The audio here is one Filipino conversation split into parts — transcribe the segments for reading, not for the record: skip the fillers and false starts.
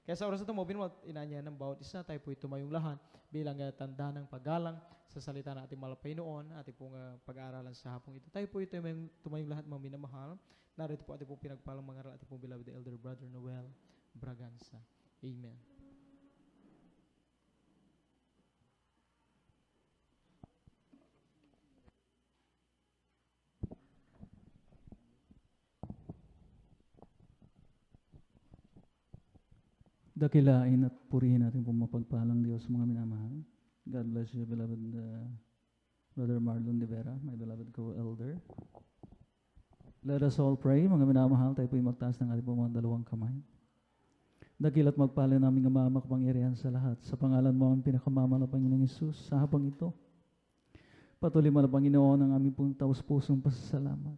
Kaya sa oras na ito, mabin mo, inanya ng bawat isa, tayo po tumayong lahat bilang tanda ng paggalang sa salita ng ating malapaynoon, ating pong pag-aaralan sa hapong ito. Tayo po tumayong lahat, mga minamahal. Narito po ating pong pinagpalang mangaral, ating pong beloved Elder Brother Noel Braganza. Amen. Dakilain at purihin natin po mapagpalang Diyos, mga minamahal. God bless you, beloved Brother Marlon de Vera, my beloved co-elder. Let us all pray, mga minamahal. Tayo po'y magtaas ng ating mga dalawang kamay. Dakil at magpala namin ang mama kapangyarihan sa lahat. Sa pangalan mo ang pinakamama na Panginoong Isus, sa habang ito, patuloy mo na Panginoon ang aming pong taus-pusong pasasalamat.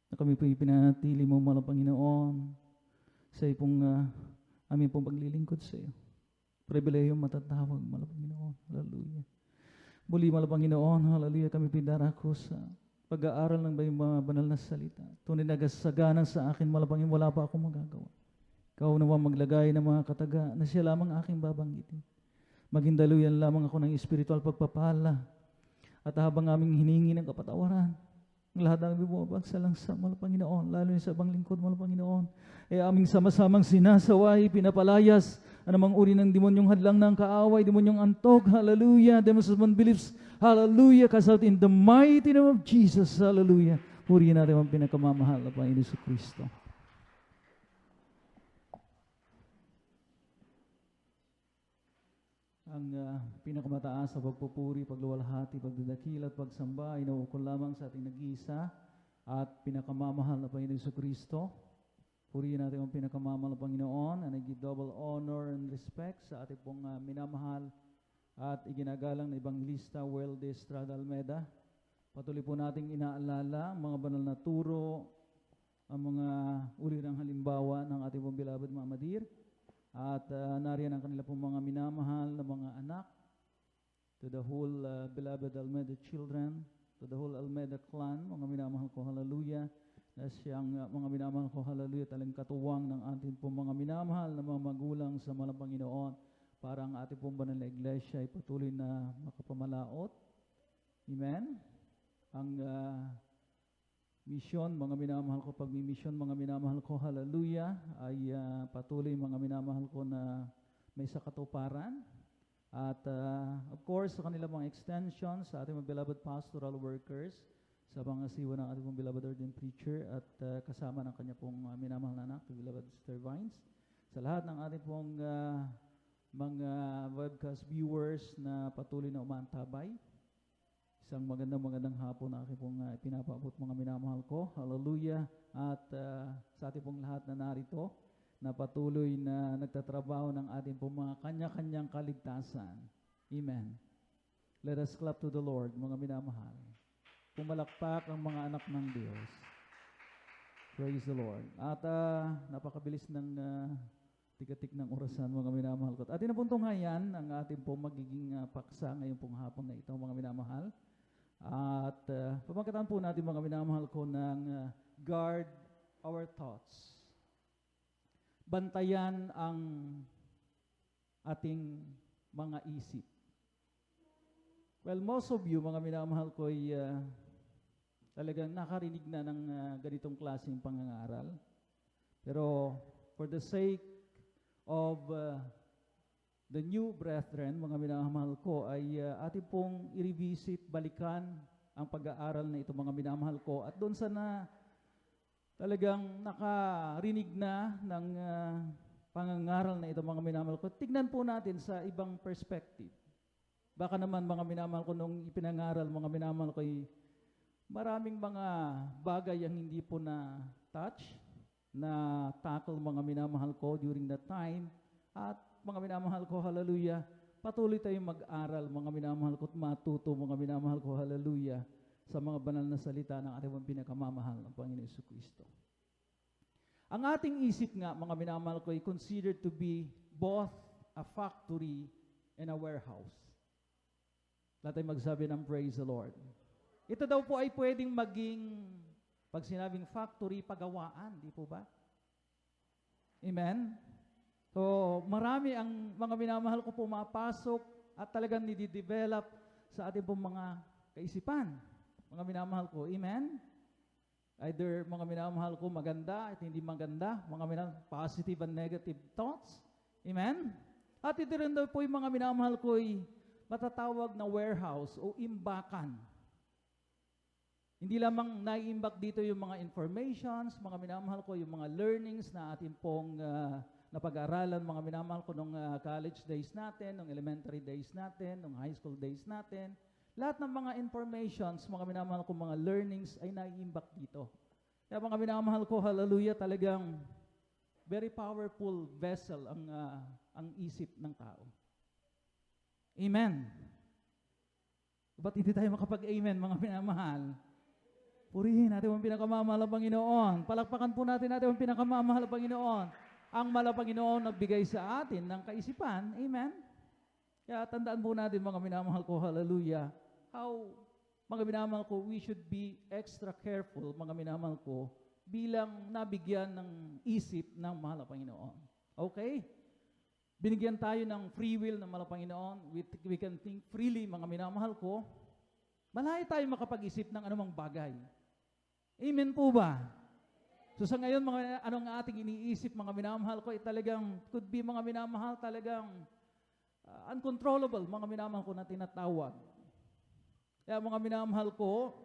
Na kami po'y pinanatili mo, mga Panginoon, sa ipong aming pong paglilingkod sa iyo. Pribilehyo matatawag, mga Panginoon. Hallelujah. Muli, mga Panginoon, hallelujah, kami pindarako sa pag-aaral ng mga banal na salita. Tunay na gasaganan sa akin, mga Panginoon, wala pa akong magagawa. Ikaw naman maglagay ng mga kataga na siya lamang aking babanggitin. Maging daluyan lamang ako ng espiritual pagpapala. At habang aming hiningi ng kapatawaran, ang lahat ng bumabagsalang sa mga Panginoon, lalo sa ibang lingkod, mga Panginoon, aming sama-samang sinasaway, pinapalayas, anumang uri ng demonyong hadlang ng kaaway, demonyong antok, hallelujah, demons of unbeliefs, hallelujah, cast out in the mighty name of Jesus, hallelujah. Purihin natin ang pinakamamahal na Panginoon Hesus Kristo. Ang pinakamataas sa pagpupuri, pagluwalhati, pagdadakil at pagsamba ay nauukol lamang sa ating nag-iisa at pinakamamahal na Panginoon Hesus Kristo. Purihin natin ang pinakamamahal na Panginoon, and I give double honor and respect sa ating pong minamahal at iginagalang na Evangelista Welde Estrada Almeda. Patuloy po nating inaalala ang mga banal na turo, ang mga uri ng halimbawa ng ating pong beloved Mama Dir. At nariyan ang kanila pong mga minamahal na mga anak, to the whole beloved Almeda children, to the whole Almeda clan, mga minamahal ko, hallelujah, na siyang mga minamahal ko, hallelujah, talang katuwang ng ating pong mga minamahal na mga magulang sa mga Panginoon, para ang ating pong banal na iglesia ay patuloy na makapamalaot. Amen? Ang misyon, mga minamahal ko, pagmimisyon, mga minamahal ko, hallelujah, ay patuloy, mga minamahal ko, na may sakatuparan. At of course, sa kanila mga extensions, sa ating mga beloved pastoral workers, sa mga siwa ng ating mga beloved ordained preacher, at kasama ng kanya pong minamahal na anak, beloved Sister Vines, sa lahat ng ating pong mga webcast viewers na patuloy na umantabay. Isang magandang hapon na aking pong pinapaabot, mga minamahal ko. Hallelujah. At sa ating pong lahat na narito, na patuloy na nagtatrabaho ng ating pong mga kanya-kanyang kaligtasan. Amen. Let us clap to the Lord, mga minamahal. Pumalakpak ang mga anak ng Diyos. Praise the Lord. At napakabilis ng tigatik ng orasan, mga minamahal ko. At ating napuntunghayan ang ating pong magiging paksa ngayong pong hapon na ito, mga minamahal. At pamagkataan po natin, mga minamahal ko, ng guard our thoughts. Bantayan ang ating mga isip. Well, most of you, mga minamahal ko, ay talagang nakarinig na ng ganitong klaseng pangangaral. Pero for the sake of the new brethren, mga minamahal ko, ay ating pong i-revisit, balikan ang pag-aaral na ito, mga minamahal ko. At doon sa talagang nakarinig na ng pangangaral na ito, mga minamahal ko, tignan po natin sa ibang perspective. Baka naman, mga minamahal ko, nung ipinangaral, mga minamahal ko, ay maraming mga bagay ang hindi po na touch, na tackle, mga minamahal ko, during that time. At mga minamahal ko, hallelujah, patuloy tayong mag-aral, mga minamahal ko, at matuto, mga minamahal ko, hallelujah, sa mga banal na salita ng ating pinakamamahal ng Panginoon Jesucristo. Ang ating isip nga, mga minamahal ko, ay considered to be both a factory and a warehouse. Lahat ay magsabi ng praise the Lord. Ito daw po ay pwedeng maging, pag sinabing factory, pagawaan, di po ba? Amen? So, marami ang mga minamahal ko pumapasok at talagang nididevelop sa ating pong mga kaisipan. Mga minamahal ko, amen? Either mga minamahal ko maganda at hindi maganda, mga positive and negative thoughts. Amen? At ito rin daw po yung mga minamahal ko ay matatawag na warehouse o imbakan. Hindi lamang naiimbak dito yung mga informations, mga minamahal ko, yung mga learnings na ating pong napag-aralan, mga minamahal ko nung college days natin, nung elementary days natin, nung high school days natin. Lahat ng mga informations, mga minamahal ko, mga learnings ay naiimbak dito. Kaya mga minamahal ko, hallelujah, talagang very powerful vessel ang isip ng tao. Amen. Ba't hindi tayo makapag-amen, mga minamahal? Purihin natin ang pinakamamahal ng Panginoon. Palakpakan po natin ang pinakamamahal ng Panginoon. Ang mahal ng Panginoon nagbigay sa atin ng kaisipan. Amen? Kaya tandaan po natin, mga minamahal ko, hallelujah, how, mga minamahal ko, we should be extra careful, mga minamahal ko, bilang nabigyan ng isip ng mahal ng Panginoon. Okay? Binigyan tayo ng free will ng mahal ng Panginoon. We can think freely, mga minamahal ko. Malayo tayo makapag-isip ng anumang bagay. Amen po ba? So sa ngayon, mga anong ating iniisip, mga minamahal ko, talagang, could be mga minamahal, talagang uncontrollable, mga minamahal ko na tinatawag. Kaya mga minamahal ko,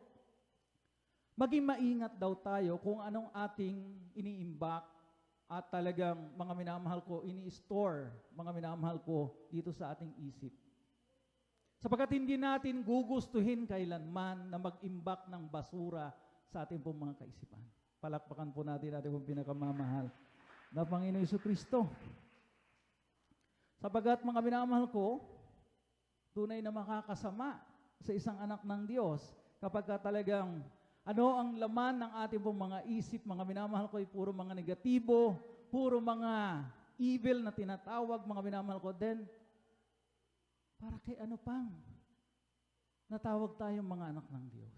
maging maingat daw tayo kung anong ating iniimbak at talagang, mga minamahal ko, ini-store, mga minamahal ko, dito sa ating isip. Sapagkat hindi natin gugustuhin kailanman na mag-imbak ng basura sa ating pong mga kaisipan. Palakpakan po natin pong pinakamamahal na Panginoon Jesucristo. Sapagat mga minamahal ko, tunay na makakasama sa isang anak ng Diyos kapag talagang ano ang laman ng ating pong mga isip, mga minamahal ko ay puro mga negatibo, puro mga evil na tinatawag, mga minamahal ko, then para kay ano pang natawag tayong mga anak ng Diyos.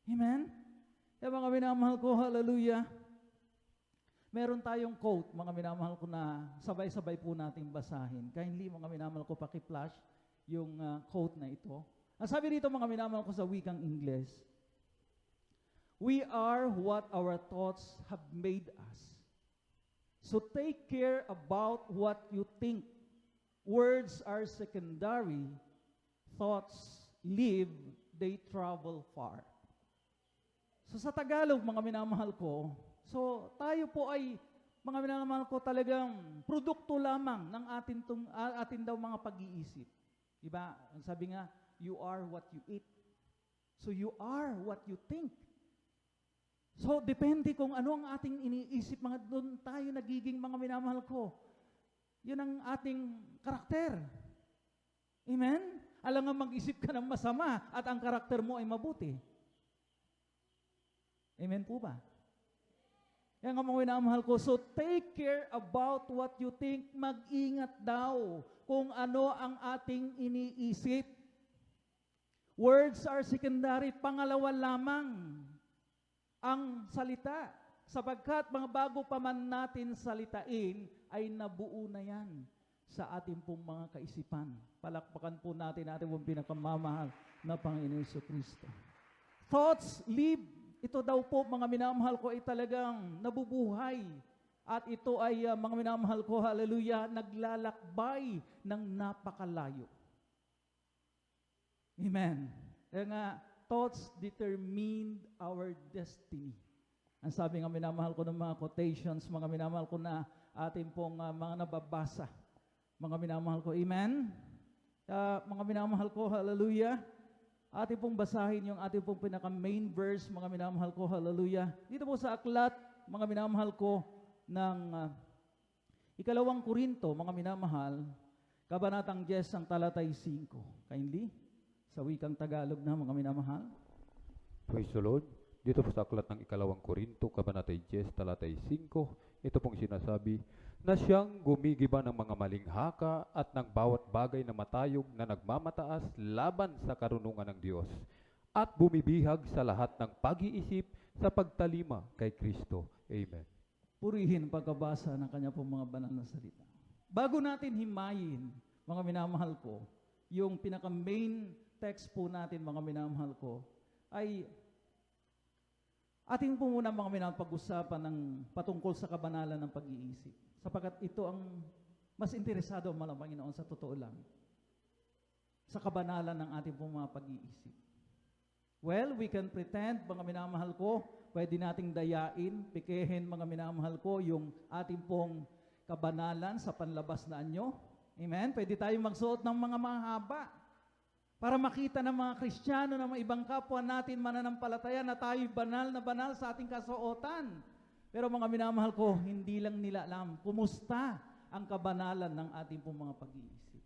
Amen? Kaya mga minamahal ko, hallelujah, meron tayong quote, mga minamahal ko, na sabay-sabay po nating basahin. Kindly, mga minamahal ko, paki-flash yung quote na ito. Ang sabi dito, mga minamahal ko, sa wikang Ingles, we are what our thoughts have made us. So take care about what you think. Words are secondary. Thoughts live, they travel far. So sa Tagalog, mga minamahal ko, so tayo po ay, mga minamahal ko, talagang produkto lamang ng atin daw mga pag-iisip. Diba? Ang sabi nga, you are what you eat. So you are what you think. So depende kung ano ang ating iniisip, mga doon tayo nagiging, mga minamahal ko. Yun ang ating karakter. Amen? Alam nga mag-isip ka ng masama at ang karakter mo ay mabuti. Amen po ba? Yan nga mga minamahal ko. So take care about what you think. Mag-ingat daw kung ano ang ating iniisip. Words are secondary. Pangalawa lamang ang salita. Sapagkat mga bago pa man natin salitain, ay nabuo na yan sa ating pong mga kaisipan. Palakpakan po natin ating pong pinakamamahal na Panginoon Jesucristo. Thoughts live. Ito daw po, mga minamahal ko, ay talagang nabubuhay. At ito ay, mga minamahal ko, hallelujah, naglalakbay ng napakalayo. Amen. Kaya nga, thoughts determine our destiny. Ang sabi nga minamahal ko ng mga quotations, mga minamahal ko na ating pong mga nababasa. Mga minamahal ko, amen? Mga minamahal ko, hallelujah. Ating pong basahin yung ating pong pinaka-main verse, mga minamahal ko, hallelujah. Dito po sa aklat, mga minamahal ko, ng Ikalawang Korinto, mga minamahal, Kabanatang 10, ang talatay 5. Kindly, sa wikang Tagalog na, mga minamahal. Praise the Lord. Dito po sa aklat ng Ikalawang Korinto, Kabanatay 10, talatay 5, ito pong sinasabi, na siyang gumigiba ng mga maling haka at ng bawat bagay na matayog na nagmamataas laban sa karunungan ng Diyos, at bumibihag sa lahat ng pag-iisip sa pagtalima kay Kristo. Amen. purihin pagkabasa ng kanya pong mga banal na salita. Bago natin himayin, mga minamahal ko, yung pinaka-main text po natin, mga minamahal ko, ay ating po muna mga minamahal pag-usapan ng patungkol sa kabanalan ng pag-iisip. Sapagkat ito ang mas interesado ang mga Panginoon sa totoo lang. Sa kabanalan ng ating pong mga pag-iisip. Well, we can pretend, mga minamahal ko, pwede nating dayain, pikehin, mga minamahal ko, yung ating pong kabanalan sa panlabas na anyo. Amen? Pwede tayong magsuot ng mga mahaba para makita ng mga Kristiyano na mga ibang kapwa natin mananampalataya na tayo'y banal na banal sa ating kasuotan. Pero mga minamahal ko, hindi lang nila alam kumusta ang kabanalan ng ating pong mga pag-iisip.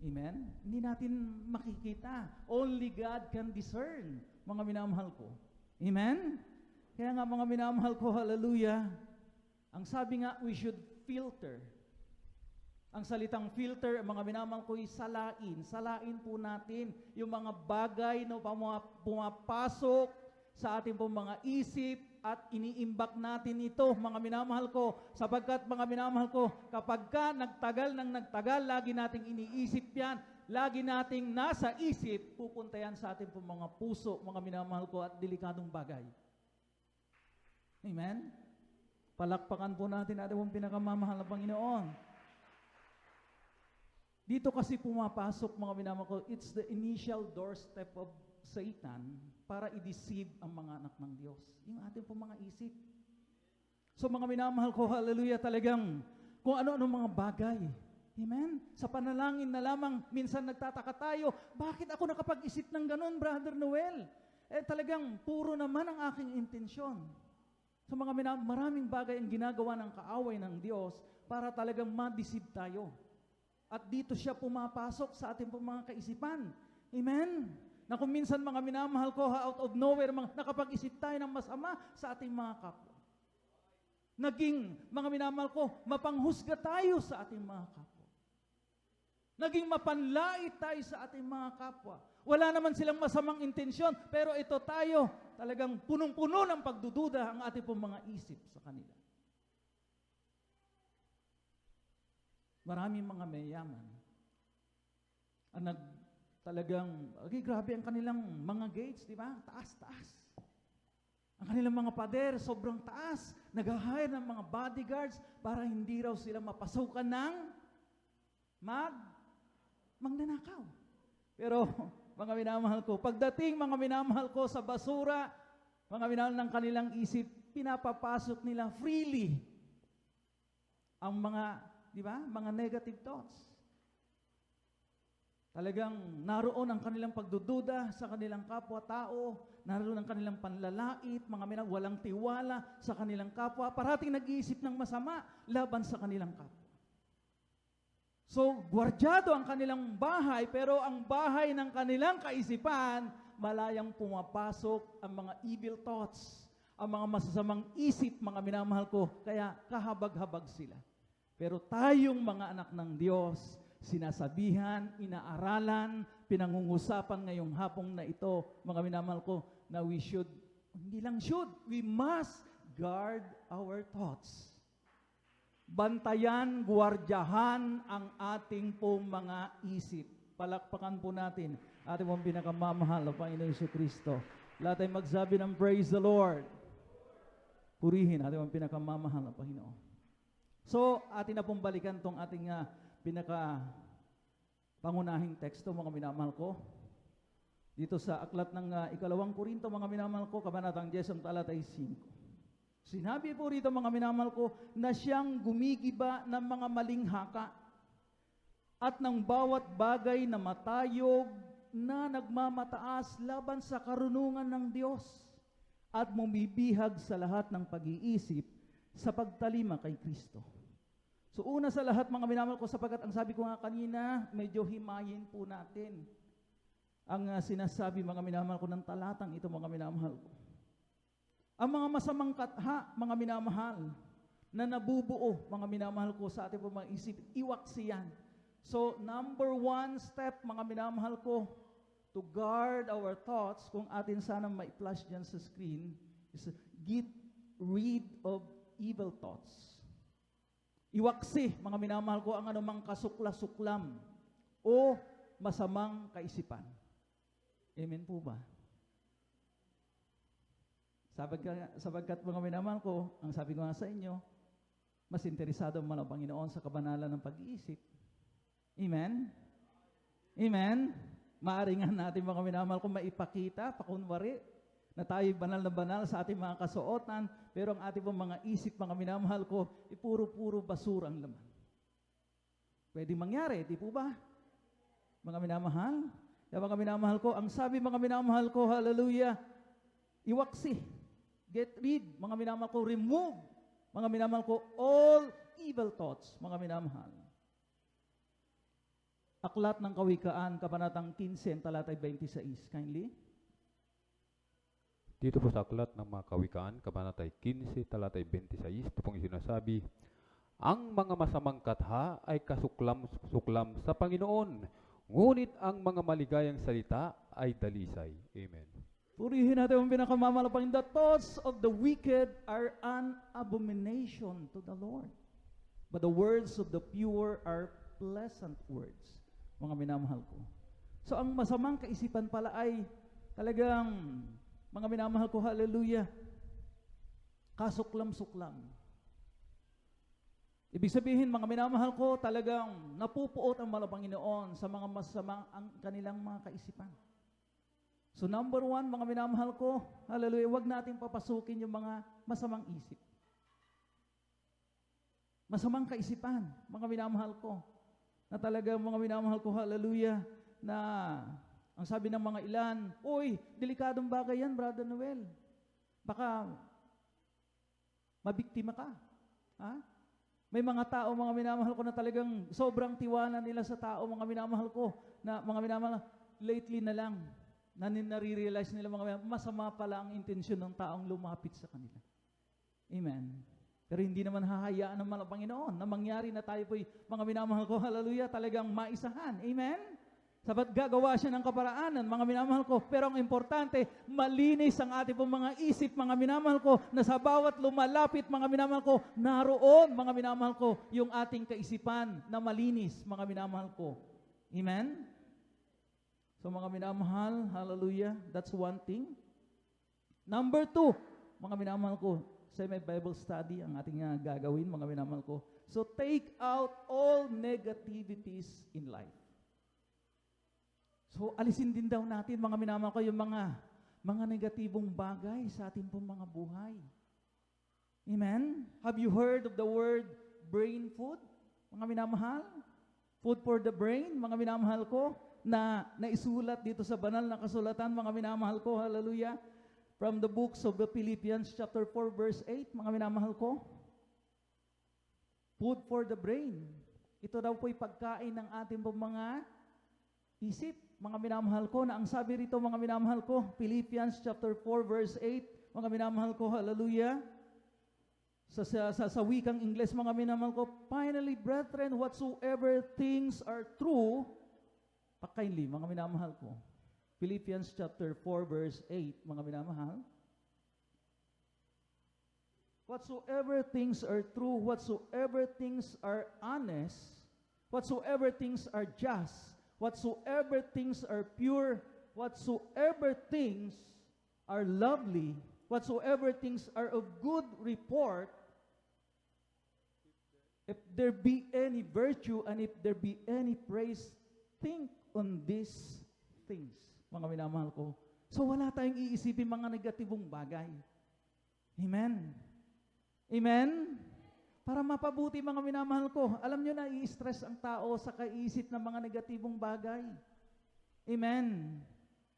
Amen? Hindi natin makikita. Only God can discern, mga minamahal ko. Amen? Kaya nga mga minamahal ko, hallelujah, ang sabi nga, we should filter. Ang salitang filter, mga minamahal ko, salain. Salain po natin yung mga bagay na pumapasok sa ating pong mga isip, at iniimbak natin ito, mga minamahal ko, sapagkat mga minamahal ko, kapag ka nagtagal, lagi nating iniisip yan, lagi nating nasa isip, pupunta yan sa ating pong mga puso, mga minamahal ko, at delikadong bagay. Amen? Palakpakan po natin ating pong pinakamamahal na Panginoon. Dito kasi pumapasok, mga minamahal ko, it's the initial doorstep of Satan para i-deceive ang mga anak ng Diyos. Yung ating pong mga isip. So mga minamahal ko, hallelujah, talagang kung ano-ano mga bagay. Amen? Sa panalangin na lamang, minsan nagtataka tayo, bakit ako nakapag-isip ng ganun, Brother Noel? Talagang puro naman ang aking intensyon. So mga maraming bagay ang ginagawa ng kaaway ng Diyos para talagang ma-deceive tayo. At dito siya pumapasok sa ating pong mga kaisipan. Amen? Na kung minsan mga minamahal ko, out of nowhere, nakapag-isip tayo ng masama sa ating mga kapwa. Naging, mga minamahal ko, mapanghusga tayo sa ating mga kapwa. Naging mapanlait tayo sa ating mga kapwa. Wala naman silang masamang intensyon, pero ito tayo, talagang punong-puno ng pagdududa ang ating pong mga isip sa kanila. Maraming mga mayaman ang talagang, okay, grabe ang kanilang mga gates, di ba? Taas-taas. Ang kanilang mga pader, sobrang taas. Nag-hire ng mga bodyguards para hindi raw sila mapasukan ng magnanakaw. Pero, mga minamahal ko, pagdating mga minamahal ko sa basura, mga minamahal ng kanilang isip, pinapapasok nila freely ang mga, di ba? Mga negative thoughts. Talagang naroon ang kanilang pagdududa sa kanilang kapwa-tao, naroon ang kanilang panlalait, mga walang tiwala sa kanilang kapwa, parating nag-iisip ng masama laban sa kanilang kapwa. So, gwardyado ang kanilang bahay, pero ang bahay ng kanilang kaisipan, malayang pumapasok ang mga evil thoughts, ang mga masasamang isip, mga minamahal ko, kaya kahabag-habag sila. Pero tayong mga anak ng Diyos, sinasabihan, inaaralan, pinangungusapan ngayong hapong na ito, mga minamahal ko, na we should, hindi lang should, we must guard our thoughts. Bantayan, guwardyahan ang ating pong mga isip. Palakpakan po natin ating pong pinakamamahal na Panginoon Jesucristo. Lahat ay magsabi ng praise the Lord. Purihin ating pong pinakamamahal na Panginoon. So, atin na pong balikan tong ating pangunahing teksto, mga minamahal ko. Dito sa aklat ng ikalawang Korinto, mga minamahal ko, kabanatang 10, talatay 5. Sinabi po rito, mga minamahal ko, na siyang gumigiba ng mga maling haka at ng bawat bagay na matayog na nagmamataas laban sa karunungan ng Diyos at bumibihag sa lahat ng pag-iisip sa pagtalima kay Kristo. So una sa lahat, mga minamahal ko, sapagkat ang sabi ko nga kanina, medyo himayin po natin ang sinasabi, mga minamahal ko, ng talatang ito, mga minamahal ko. Ang mga masamang katha, mga minamahal, na nabubuo, mga minamahal ko, sa ating mga isip, iwaksi yan. So number one step, mga minamahal ko, to guard our thoughts, kung atin sana ma-flash dyan sa screen, is get rid of evil thoughts. Iwaksi, mga minamahal ko, ang anumang kasukla-suklam o masamang kaisipan. Amen po ba? Sabagkat mga minamahal ko, ang sabi ko nga sa inyo, mas interesado man ang Panginoon sa kabanalan ng pag-iisip. Amen? Amen? Maaari nga natin mga minamahal ko maipakita, pakunwari, na tayo banal na banal sa ating mga kasuotan, pero ang ating mga isip, mga minamahal ko, puro-puro basura ang laman. Pwede mangyari, di po ba? Mga minamahal? Kaya mga minamahal ko, ang sabi mga minamahal ko, hallelujah, iwaksi, get rid, mga minamahal ko, remove, mga minamahal ko, all evil thoughts, mga minamahal. Aklat ng Kawikaan, Kabanatang 15, talatay 26, kindly. Dito po sa aklat ng mga Kawikaan, Kabanatay 15, talatay 26, ito pong sinasabi, ang mga masamang katha ay kasuklam-suklam sa Panginoon, ngunit ang mga maligayang salita ay dalisay. Amen. Purihin natin ang pinakamamalapang. The thoughts of the wicked are an abomination to the Lord, but the words of the pure are pleasant words. Mga minamahal ko. So ang masamang kaisipan pala ay talagang, mga minamahal ko, hallelujah, kasuklam-suklam. Ibig sabihin, mga minamahal ko, talagang napupuot ang Panginoon sa mga masamang ang kanilang mga kaisipan. So number one, mga minamahal ko, hallelujah, huwag natin papasukin yung mga masamang isip. Masamang kaisipan, mga minamahal ko, na talagang mga minamahal ko, hallelujah, na ang sabi ng mga ilan, uy, delikadong bagay yan, Brother Noel. Baka mabiktima ka. Ha? May mga tao, mga minamahal ko, na talagang sobrang tiwala nila sa tao, mga minamahal ko, na mga minamahal, lately na lang, na nare-realize nila, mga masama pala ang intensyon ng taong lumapit sa kanila. Amen. Pero hindi naman hahayaan ng mga Panginoon na mangyari na tayo po'y, mga minamahal ko, hallelujah, talagang maisahan. Amen? Sabat gagawa siya ng kaparaanan, mga minamahal ko. Pero ang importante, malinis ang ating pong mga isip, mga minamahal ko, na sa bawat lumalapit, mga minamahal ko, naroon, mga minamahal ko, yung ating kaisipan na malinis, mga minamahal ko. Amen? So mga minamahal, hallelujah, that's one thing. Number two, mga minamahal ko, semi-Bible study ang ating gagawin, mga minamahal ko. So take out all negativities in life. So, alisin din daw natin, mga minamahal ko, yung mga negatibong bagay sa ating pong mga buhay. Amen? Have you heard of the word brain food? Mga minamahal? Food for the brain, mga minamahal ko, na naisulat dito sa banal na kasulatan, mga minamahal ko, hallelujah, from the books of the Philippians chapter 4 verse 8, mga minamahal ko. Food for the brain. Ito daw po'y pagkain ng ating pong mga isip, mga minamahal ko, na ang sabi rito, mga minamahal ko, Philippians chapter 4 verse 8, mga minamahal ko, hallelujah, sa wikang Ingles, mga minamahal ko, finally, brethren, whatsoever things are true, pakindly, mga minamahal ko, Philippians chapter 4 verse 8, mga minamahal, whatsoever things are true, whatsoever things are honest, whatsoever things are just, whatsoever things are pure, whatsoever things are lovely, whatsoever things are of good report, if there be any virtue and if there be any praise, think on these things, mga minamahal ko. So wala tayong iisipin mga negatibong bagay. Amen? Amen? Para mapabuti, mga minamahal ko. Alam nyo na, i-stress ang tao sa kaisip ng mga negatibong bagay. Amen.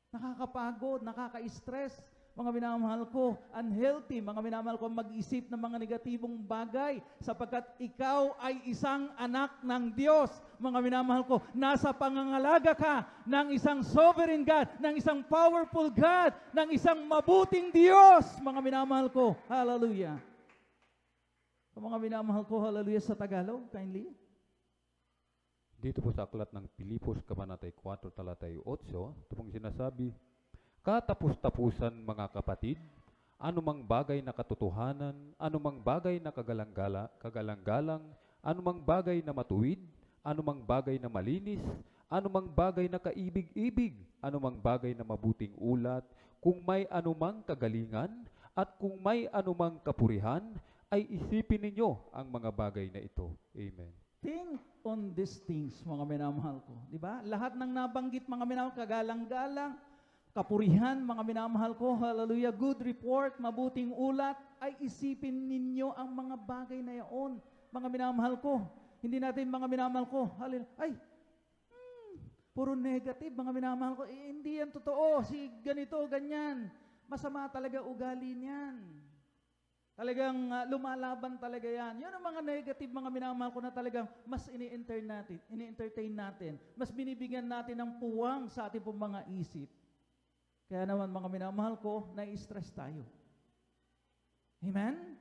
Nakakapagod, nakaka-stress, mga minamahal ko. Unhealthy, mga minamahal ko, mag-isip ng mga negatibong bagay sapagkat ikaw ay isang anak ng Diyos. Mga minamahal ko, nasa pangangalaga ka ng isang sovereign God, ng isang powerful God, ng isang mabuting Diyos. Mga minamahal ko, hallelujah. Mga minamahal ko, hallelujah, sa Tagalog, kindly. Dito po sa aklat ng Pilipos, Kabanatay 4, talatay 8, ito pong sinasabi, katapus-tapusan mga kapatid, anumang bagay na katotohanan, anumang bagay na kagalang-galang, anumang bagay na matuwid, anumang bagay na malinis, anumang bagay na kaibig-ibig, anumang bagay na mabuting ulat, kung may anumang kagalingan, at kung may anumang kapurihan, ay isipin ninyo ang mga bagay na ito. Amen. Think on these things, mga minamahal ko. Di ba? Lahat ng nabanggit, mga minamahal, kagalang-galang, kapurihan, mga minamahal ko, hallelujah, good report, mabuting ulat, ay isipin ninyo ang mga bagay na yaon, mga minamahal ko. Hindi natin, mga minamahal ko, hallelujah, ay, puro negative, mga minamahal ko. Hindi yan totoo, si ganito, ganyan. Masama talaga ugali niyan. Talagang lumalaban talaga yan. Yan ang mga negative, mga minamahal ko na talagang mas ini-entertain natin. Mas binibigyan natin ng puwang sa ating pong mga isip. Kaya naman, mga minamahal ko, nai-stress tayo. Amen?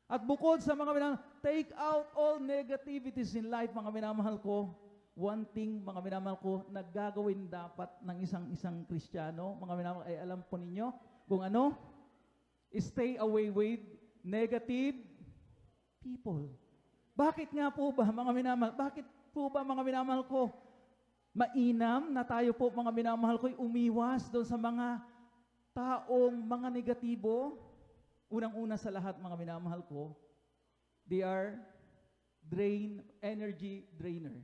At bukod sa mga minamahal, take out all negativities in life, mga minamahal ko. One thing, mga minamahal ko, na gagawin dapat ng isang Kristiyano, mga minamahal, ay alam po ninyo kung ano? Stay away with negative people. Bakit nga po ba, mga minamahal? Bakit po ba, mga minamahal ko, mainam na tayo po, mga minamahal ko, umiwas doon sa mga taong mga negatibo? Unang-una sa lahat, mga minamahal ko, they are energy drainer.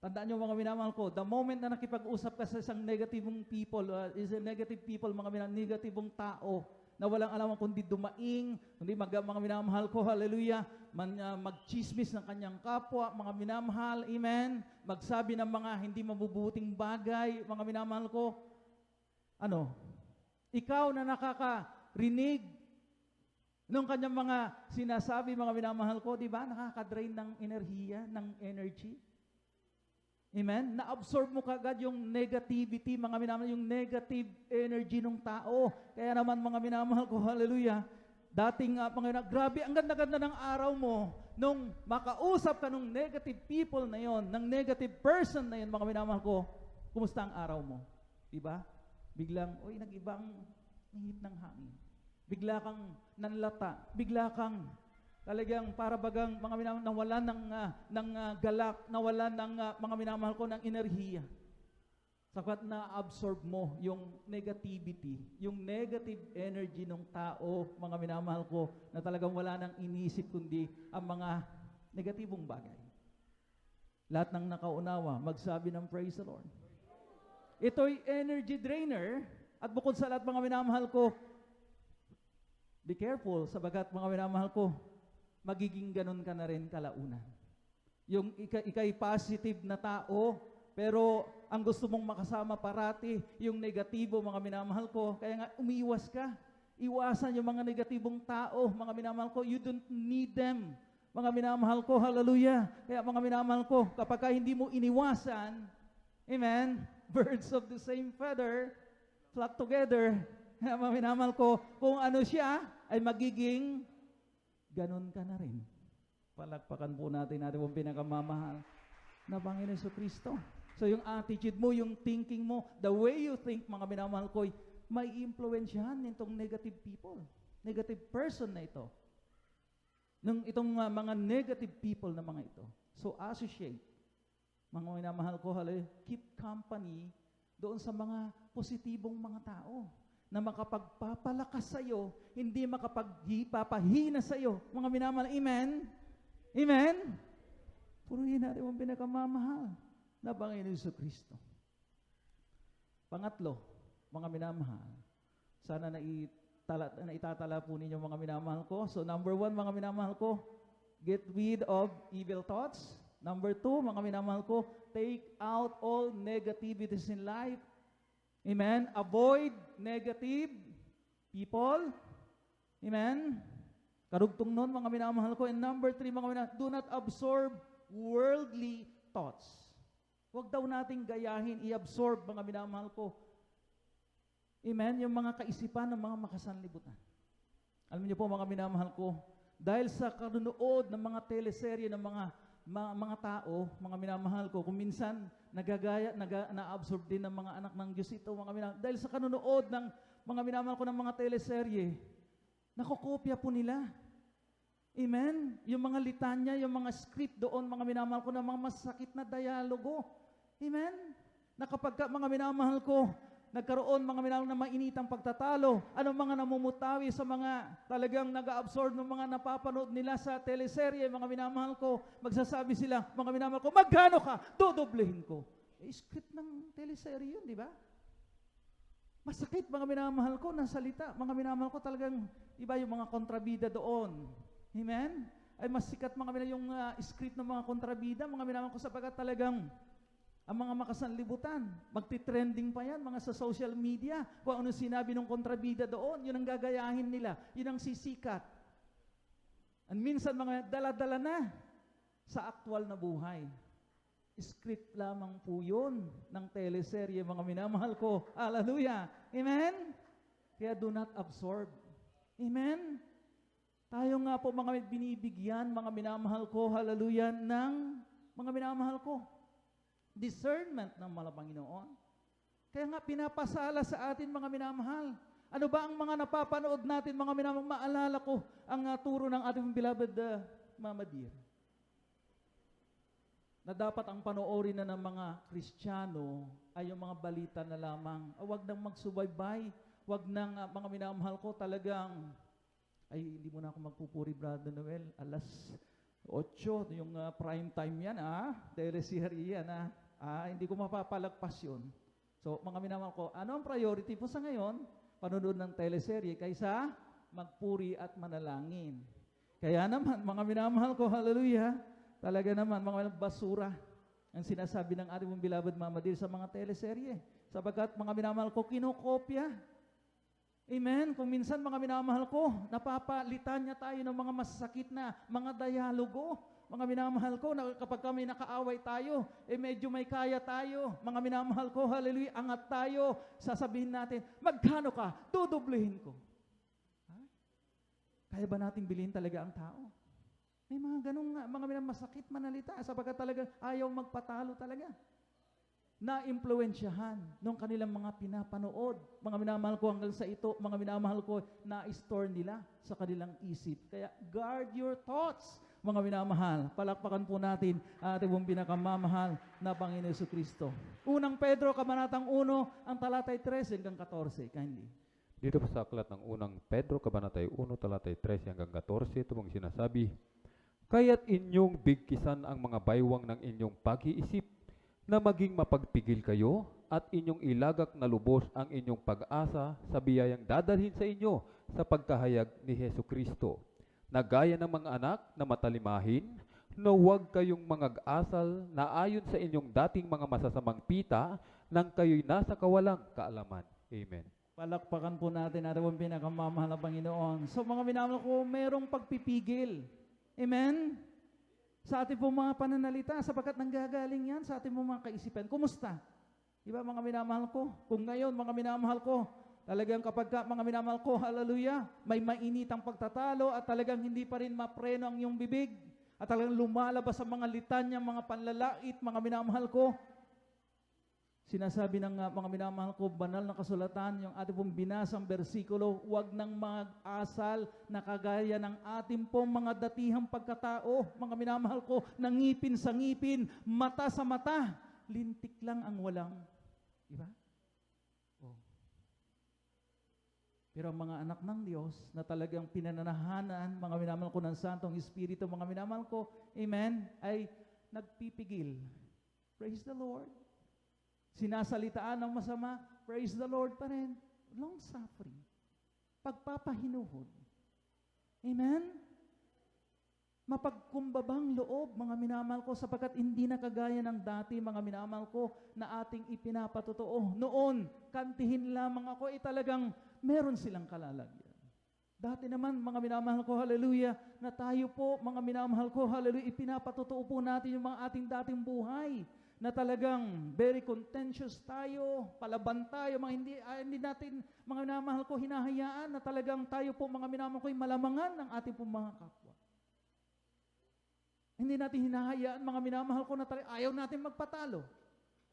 Tandaan nyo, mga minamahal ko, the moment na nakipag-usap ka sa isang negatibong people, is a negative people, mga negatibong tao, na walang alam kundi dumaing, kundi mga minamahal ko, hallelujah, magchismis ng kanyang kapwa, mga minamahal, amen, magsabi ng mga hindi mabubuting bagay, mga minamahal ko, ikaw na nakakarinig nung kanyang mga sinasabi, mga minamahal ko, di ba, nakakadrain ng enerhiya, ng energy. Amen? Na-absorb mo kagad yung negativity, mga minamahal, yung negative energy ng tao. Kaya naman, mga minamahal ko, hallelujah, dating, grabe, ang ganda-ganda ng araw mo, nung makausap ka ng negative people na yon, ng negative person na yon, mga minamahal ko, kumusta ang araw mo? Diba? Biglang, nag-ibang ihip ng hangin. Bigla kang nanlata, bigla kang talagang para bagang mga minamahal, nawalan ng galak, nawalan ng mga minamahal ko ng enerhiya. Sapat na-absorb mo yung negativity, yung negative energy ng tao, mga minamahal ko, na talagang wala nang inisip kundi ang mga negatibong bagay. Lahat ng nakaunawa, magsabi ng praise the Lord. Ito'y energy drainer, at bukod sa lahat, mga minamahal ko, be careful, sabagat, mga minamahal ko, magiging ganun ka na rin kalaunan. Yung ikay positive na tao, pero ang gusto mong makasama parati, yung negatibo, mga minamahal ko, kaya nga umiiwas ka. Iwasan yung mga negatibong tao, mga minamahal ko, you don't need them. Mga minamahal ko, hallelujah. Kaya mga minamahal ko, kapag hindi mo iniwasan, amen, birds of the same feather, flock together. Kaya mga minamahal ko, kung ano siya, ay magiging ganon ka na rin. Palakpakan po natin pong pinakamamahal na Panginoon Jesucristo. So yung attitude mo, yung thinking mo, the way you think, mga minamahal ko, may influensyahan nitong negative people, negative person na ito. Itong mga negative people na mga ito. So associate, mga minamahal ko, keep company doon sa mga positibong mga tao na makapagpapalakas sa'yo, hindi makapagpapahina sa'yo. Mga minamahal, amen? Amen? Purihin natin ang pinakamamahal na Panginoon Jesucristo. Pangatlo, mga minamahal, sana itatala po ninyo, mga minamahal ko. So number 1, mga minamahal ko, get rid of evil thoughts. Number 2, mga minamahal ko, take out all negativities in life. Amen? Avoid negative people. Amen? Karugtong nun, mga minamahal ko. And number 3, mga minamahal, do not absorb worldly thoughts. Huwag daw nating gayahin, i-absorb, mga minamahal ko. Amen? Yung mga kaisipan ng mga makasanlibutan. Alam niyo po, mga minamahal ko, dahil sa kanunood ng mga teleserye ng mga tao, mga minamahal ko, kung minsan na-absorb din ng mga anak ng Diyos ito, mga minamahal, dahil sa kanunood ng mga minamahal ko ng mga teleserye, nakokopya po nila. Amen? Yung mga litanya, yung mga script doon, mga minamahal ko ng mga masakit na dialogo. Amen? Na kapag mga minamahal ko, nagkaroon mga minamahal na mainitang pagtatalo, anong mga namumutawi sa mga talagang nag-absorb ng mga napapanood nila sa teleserye, mga minamahal ko, magsasabi sila, mga minamahal ko, magkano ka? Dodoblehin ko. Script ng teleserye yun, di ba? Masakit, mga minamahal ko, ng salita. Mga minamahal ko talagang, iba yung mga kontrabida doon. Amen? Ay mas sikat mga minamahal yung script ng mga kontrabida, mga minamahal ko sapagkat talagang ang mga makasanlibutan, magti-trending pa yan, mga sa social media, kung ano sinabi ng kontrabida doon, yun ang gagayahin nila, yun ang sisikat. And minsan mga dala-dala na sa aktual na buhay. Script lamang po yun ng teleserye, mga minamahal ko. Hallelujah! Amen? Kaya do not absorb. Amen? Tayo nga po mga binibigyan, mga minamahal ko, hallelujah, ng mga minamahal ko. Discernment ng mga Panginoon. Kaya nga pinapasala sa atin mga minamahal. Ano ba ang mga napapanood natin mga minamahal? Maalala ko ang turo ng ating beloved Mama Dear. Na dapat ang panoorin na ng mga Kristiyano ay yung mga balita na lamang. Huwag nang magsubaybay. Huwag nang mga minamahal ko talagang, ay hindi mo na ako magpupuri, Brother Noel, alas 8, yung prime time yan, teleserye yan, hindi ko mapapalagpas yun. So, mga minamahal ko, ano ang priority po sa ngayon? Panonood ng teleserye kaysa magpuri at manalangin. Kaya naman, mga minamahal ko, hallelujah, talaga naman, mga basura ang sinasabi ng ating beloved Mama Dear sa mga teleserye. Sapagkat, mga minamahal ko, kinokopya. Amen? Kung minsan mga minamahal ko, napapalitan niya tayo ng mga masakit na mga dialogo. Mga minamahal ko, na kapag kami nakaaway tayo, medyo may kaya tayo. Mga minamahal ko, hallelujah, angat tayo. Sasabihin natin, magkano ka? Dudublehin ko. Kaya ba nating bilhin talaga ang tao? May mga ganong mga masakit manalita sapagkat talaga ayaw magpatalo talaga. Na-impluensyahan ng kanilang mga pinapanood. Mga minamahal ko hanggang sa ito, mga minamahal ko, na-store nila sa kanilang isip. Kaya guard your thoughts, mga minamahal. Palakpakan po natin ating pinakamamahal na Panginoon Jesucristo. Unang Pedro, Kabanatang 1, ang talatay 13 hanggang 14. Kindly. Dito po sa aklat ng unang Pedro, Kabanatay 1, talatay 13 hanggang 14, ito pong sinasabi, kaya't inyong bigkisan ang mga baywang ng inyong pag-iisip, na maging mapagpigil kayo at inyong ilagak na lubos ang inyong pag-asa sa biyayang dadalhin sa inyo sa pagkahayag ni Hesu Kristo. Na gaya ng mga anak na matalimahin, na huwag kayong mangag-asal na ayon sa inyong dating mga masasamang pita nang kayo'y nasa kawalang kaalaman. Amen. Palakpakan po natin ang pinakamamahal na Panginoon. So mga minamahal ko, merong pagpipigil. Amen? Sa ating pong mga pananalita, sapagkat nanggagaling yan sa ating pong mga kaisipan. Kumusta? Diba mga minamahal ko? Kung ngayon, mga minamahal ko, talagang kapag mga minamahal ko, hallelujah, may mainitang pagtatalo at talagang hindi pa rin mapreno ang iyong bibig at talagang lumalabas sa mga litanya, mga panlalait, mga minamahal ko. Sinasabi ng mga minamahal ko, banal na kasulatan, yung ating pong binasang bersikulo, huwag nang mag-asal na kagaya ng ating pong mga datihang pagkatao, mga minamahal ko, na ngipin sa ngipin, mata sa mata, lintik lang ang walang, diba? Oh. Pero ang mga anak ng Diyos na talagang pinananahanan, mga minamahal ko ng Santong Espiritu, mga minamahal ko, amen, ay nagpipigil. Praise the Lord. Sinasalitaan ng masama, praise the Lord pa rin. Long suffering. Pagpapahinuhod. Amen? Mapagkumbabang loob, mga minamahal ko, sapagkat hindi na kagaya ng dati, mga minamahal ko, na ating ipinapatotoo. Noon, kantihin lamang ako, talagang meron silang kalalagyan. Dati naman, mga minamahal ko, hallelujah, na tayo po, mga minamahal ko, hallelujah, ipinapatotoo po natin yung mga ating dating buhay, na talagang very contentious tayo, palaban tayo, mga hindi natin, mga minamahal ko, hinahayaan na talagang tayo po, mga minamahal ko, malamangan ng ating po mga kapwa. Hindi natin hinahayaan, mga minamahal ko, na ayaw natin magpatalo.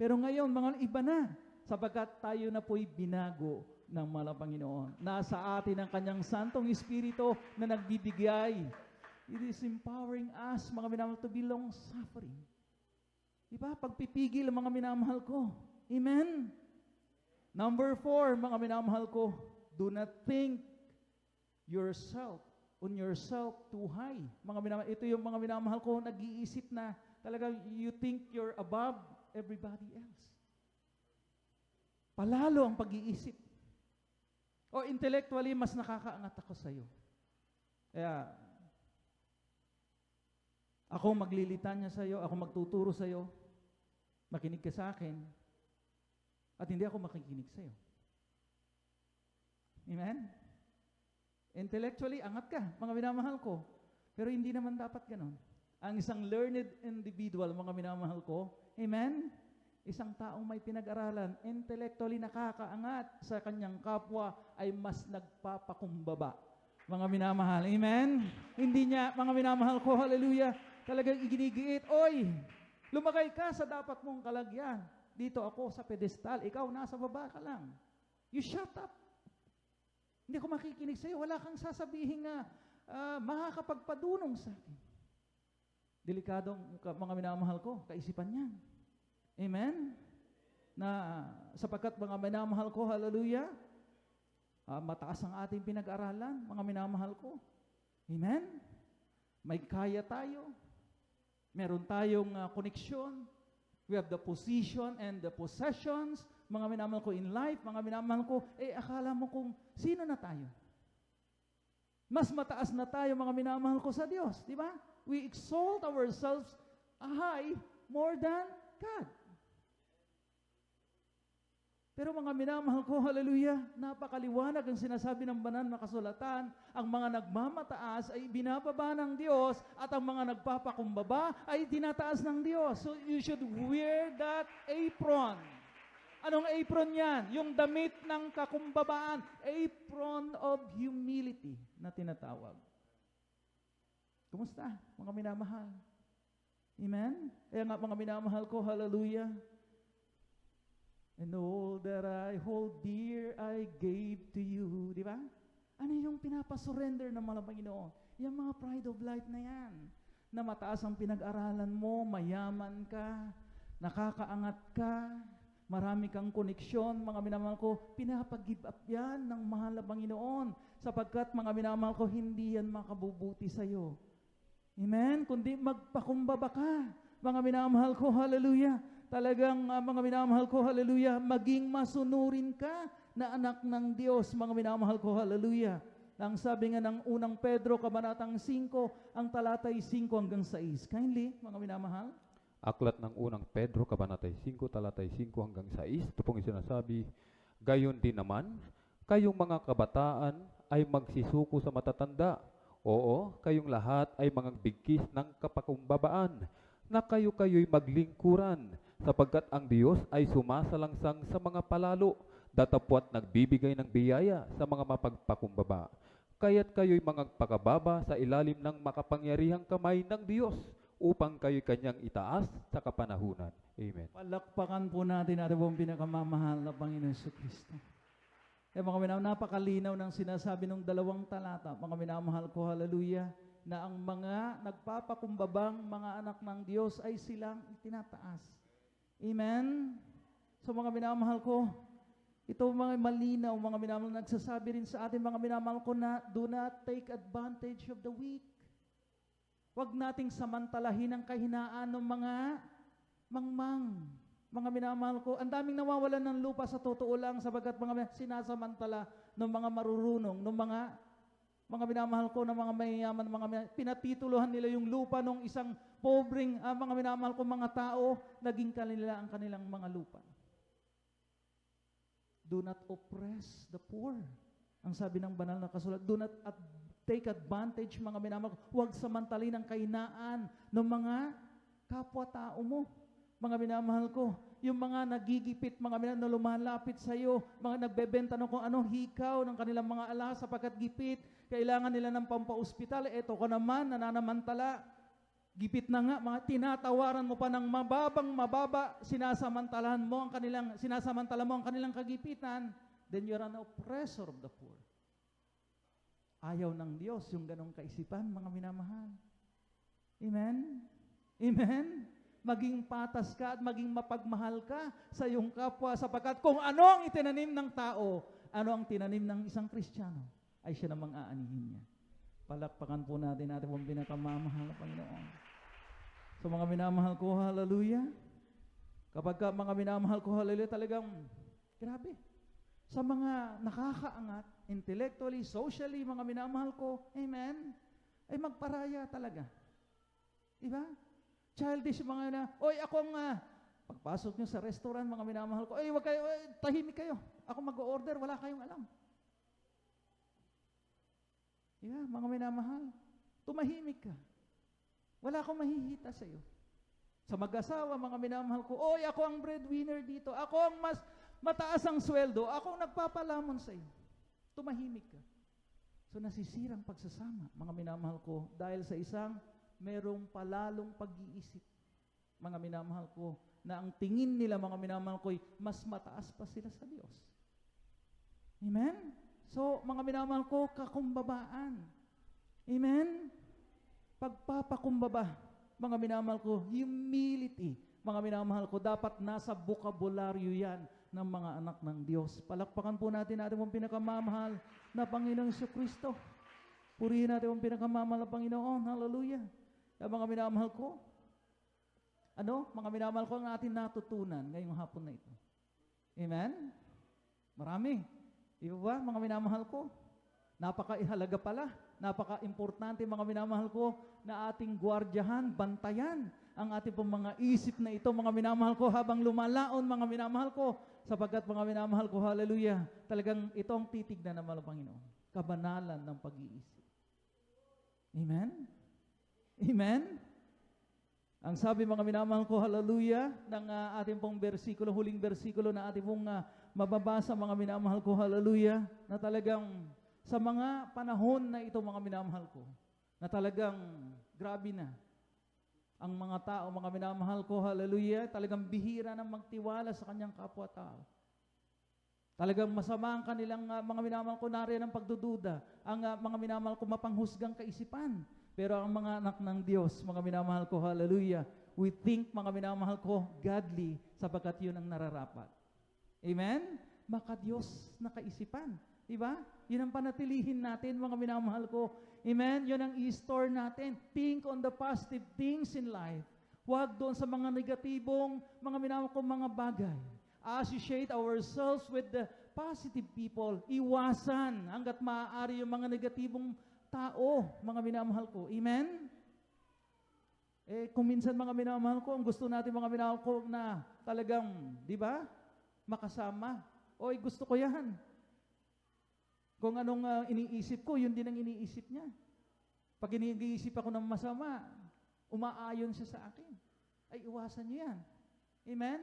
Pero ngayon, mga iba na, sapagkat tayo na po'y binago ng mahal na Panginoon. Nasa atin ang kanyang Santong Espiritu na nagbibigay. It is empowering us, mga minamahal, to be long-suffering. Diba? Pagpipigil, mga minamahal ko. Amen? Number 4, mga minamahal ko, do not think on yourself too high. Mga minamahal, ito yung mga minamahal ko, nag-iisip na talagang you think you're above everybody else. Palalo ang pag-iisip. O intellectually, mas nakakaangat ako sa'yo. Kaya, ako maglilitanya sa'yo, ako magtuturo sa'yo, makinig ka sa akin, at hindi ako makikinig sa'yo. Amen? Intellectually, angat ka, mga minamahal ko. Pero hindi naman dapat ganon. Ang isang learned individual, mga minamahal ko, amen? Isang taong may pinag-aralan, intellectually nakakaangat sa kanyang kapwa, ay mas nagpapakumbaba. Mga minamahal, amen? Hindi niya, mga minamahal ko, hallelujah, talagang iginigiit, oy, lumakay ka sa dapat mong kalagyan. Dito ako sa pedestal, ikaw nasa baba ka lang. You shut up. Hindi ako makikinig sa'yo, wala kang sasabihin na makakapagpadunong sa akin. Delikadong mga minamahal ko, kaisipan yan. Amen? Na sapagkat mga minamahal ko, hallelujah, mataas ang ating pinag-aralan, mga minamahal ko. Amen? May kaya tayo. Meron tayong koneksyon. We have the position and the possessions, mga minamahal ko in life, mga minamahal ko, akala mo kung sino na tayo? Mas mataas na tayo, mga minamahal ko, sa Diyos, di ba? We exalt ourselves high more than God. Pero mga minamahal ko, hallelujah, napakaliwanag ang sinasabi ng banal na kasulatan, ang mga nagmamataas ay binababa ng Diyos at ang mga nagpapakumbaba ay tinataas ng Diyos. So you should wear that apron. Anong apron yan? Yung damit ng kakumbabaan. Apron of humility na tinatawag. Kumusta, mga minamahal? Amen? Kaya nga, mga minamahal ko, hallelujah, and all that I hold dear, I gave to you. Di ba? Ano yung pinapasurrender ng mga Panginoon? Yung mga pride of life na yan. Na mataas ang pinag-aralan mo, mayaman ka, nakakaangat ka, marami kang koneksyon, mga minamahal ko, pinapag-give up yan ng mahal na Panginoon. Sapagkat, mga minamahal ko, hindi yan makabubuti sa'yo. Amen? Kundi magpakumbaba ka. Mga minamahal ko, hallelujah. Talagang mga minamahal ko, hallelujah, maging masunurin ka na anak ng Diyos, mga minamahal ko, hallelujah. Ang sabi nga ng unang Pedro, kabanatang 5, ang talatay 5 hanggang 6. Kindly, mga minamahal. Aklat ng unang Pedro, kabanatay 5, talatay 5 hanggang 6. Ito pong sinasabi, gayon din naman, kayong mga kabataan ay magsisuko sa matatanda. Oo, kayong lahat ay mga bigkis ng kapakumbabaan, na kayo'y maglingkuran, sapagkat ang Diyos ay sumasalangsang sa mga palalo, datapwat nagbibigay ng biyaya sa mga mapagpakumbaba. Kaya't kayo'y mga pakababa sa ilalim ng makapangyarihang kamay ng Diyos, upang kayo'y kanyang itaas sa kapanahunan. Amen. Palakpakan po natin ating pong pinakamamahal na Panginoon Jesucristo. Mga minamahal, napakalinaw ng sinasabi ng 2 talata, mga minamahal ko, hallelujah, na ang mga nagpapakumbabang mga anak ng Diyos ay silang itinataas. Amen? So mga minamahal ko, ito mga malinaw, mga minamahal, nagsasabi rin sa atin, mga minamahal ko, na do not take advantage of the weak. Huwag nating samantalahin ang kahinaan ng mga mangmang. Mga minamahal ko, ang daming nawawalan ng lupa sa totoo lang sapagkat mga sinasamantala ng mga marurunong, ng mga minamahal ko, ng mga mayayaman, pinatituluhan nila yung lupa ng isang pobreng, mga minamahal ko, mga tao, naging kanila ang kanilang mga lupa. Do not oppress the poor. Ang sabi ng banal na kasulat, do not take advantage, mga minamahal ko, huwag samantalin ang kahinaan ng mga kapwa-tao mo. Mga minamahal ko, yung mga nagigipit, mga minamahal na lumalapit sa iyo, mga nagbebenta ng kung ano, hikaw ng kanilang mga alas sapagkat gipit, kailangan nila ng pampaospital, eto ka naman, nananamantala, gipit na nga, mga tinatawaran mo pa ng mababa, sinasamantala mo ang kanilang kagipitan, then you are an oppressor of the poor. Ayaw ng Diyos yung ganong kaisipan, mga minamahal. Amen? Amen? Maging patas ka at maging mapagmahal ka sa iyong kapwa sapagkat kung ano ang itinanim ng tao, ano ang tinanim ng isang Kristiyano, ay siya namang aanihin niya. Palakpakan po natin pong pinakamamahal na Panginoon. So mga minamahal ko, hallelujah. Kapag mga minamahal ko, hallelujah, talagang grabe. Sa mga nakakaangat, intellectually, socially, mga minamahal ko, amen, ay magparaya talaga. Diba? Childish mga na, oy, akong, pagpasok nyo sa restaurant, mga minamahal ko, oy, wag kayo, oy, tahimik kayo. Ako mag-order, wala kayong alam. Diba? Mga minamahal, tumahimik ka. Wala akong mahihita sa iyo. Sa mag-asawa, mga minamahal ko, oy, ako ang breadwinner dito. Ako ang mas mataas ang sweldo. Ako ang nagpapalamon sa iyo. Tumahimik ka. So nasisirang pagsasama, mga minamahal ko, dahil sa isang merong palalong pag-iisip, mga minamahal ko, na ang tingin nila, mga minamahal ko, mas mataas pa sila sa Diyos. Amen? So, mga minamahal ko, kakumbabaan. Amen? Pagpapakumbaba, mga minamahal ko, humility, mga minamahal ko, dapat nasa bokabularyo yan ng mga anak ng Diyos. Palakpakan po natin pong pinakamamahal na Panginoong Kristo. Purihin natin pong pinakamamahal na Panginoon. Hallelujah. Mga minamahal ko, mga minamahal ko ang ating natutunan ngayong hapon na ito. Amen? Marami. Di ba, mga minamahal ko? Napaka-ihalaga pala, napaka-importante, mga minamahal ko, na ating gwardyahan, bantayan ang ating pong mga isip na ito, mga minamahal ko, habang lumalaon, mga minamahal ko, sapagkat mga minamahal ko, hallelujah, talagang ito ang titignan ng mga Panginoon, kabanalan ng pag-iisip. Amen? Amen? Ang sabi, mga minamahal ko, hallelujah, ng ating pong bersikulo, huling bersikulo na ating pong mababasa, mga minamahal ko, hallelujah, na talagang sa mga panahon na ito, mga minamahal ko, na talagang grabe na ang mga tao, mga minamahal ko, hallelujah, talagang bihira na magtiwala sa kanyang kapwa-tao. Talagang masama ang kanilang mga minamahal ko, nariyan ang pagdududa, ang mga minamahal ko, mapanghusgang kaisipan. Pero ang mga anak ng Diyos, mga minamahal ko, hallelujah, we think, mga minamahal ko, godly, sapagkat yun ang nararapat. Amen? Maka-Diyos na kaisipan. Diba? Yun ang panatilihin natin, mga minamahal ko. Amen? Yun ang i-store natin. Think on the positive things in life. Huwag doon sa mga negatibong, mga minamahal ko, mga bagay. Associate ourselves with the positive people. Iwasan hanggat maaari yung mga negatibong tao, mga minamahal ko. Amen? Kung minsan, mga minamahal ko, ang gusto natin, mga minamahal ko, na talagang, di ba, makasama. Oy, gusto ko yan. Kung anong iniisip ko, yun din ang iniisip niya. Pag iniisip ako ng masama, umaayon siya sa akin. Ay, iwasan niyo yan. Amen?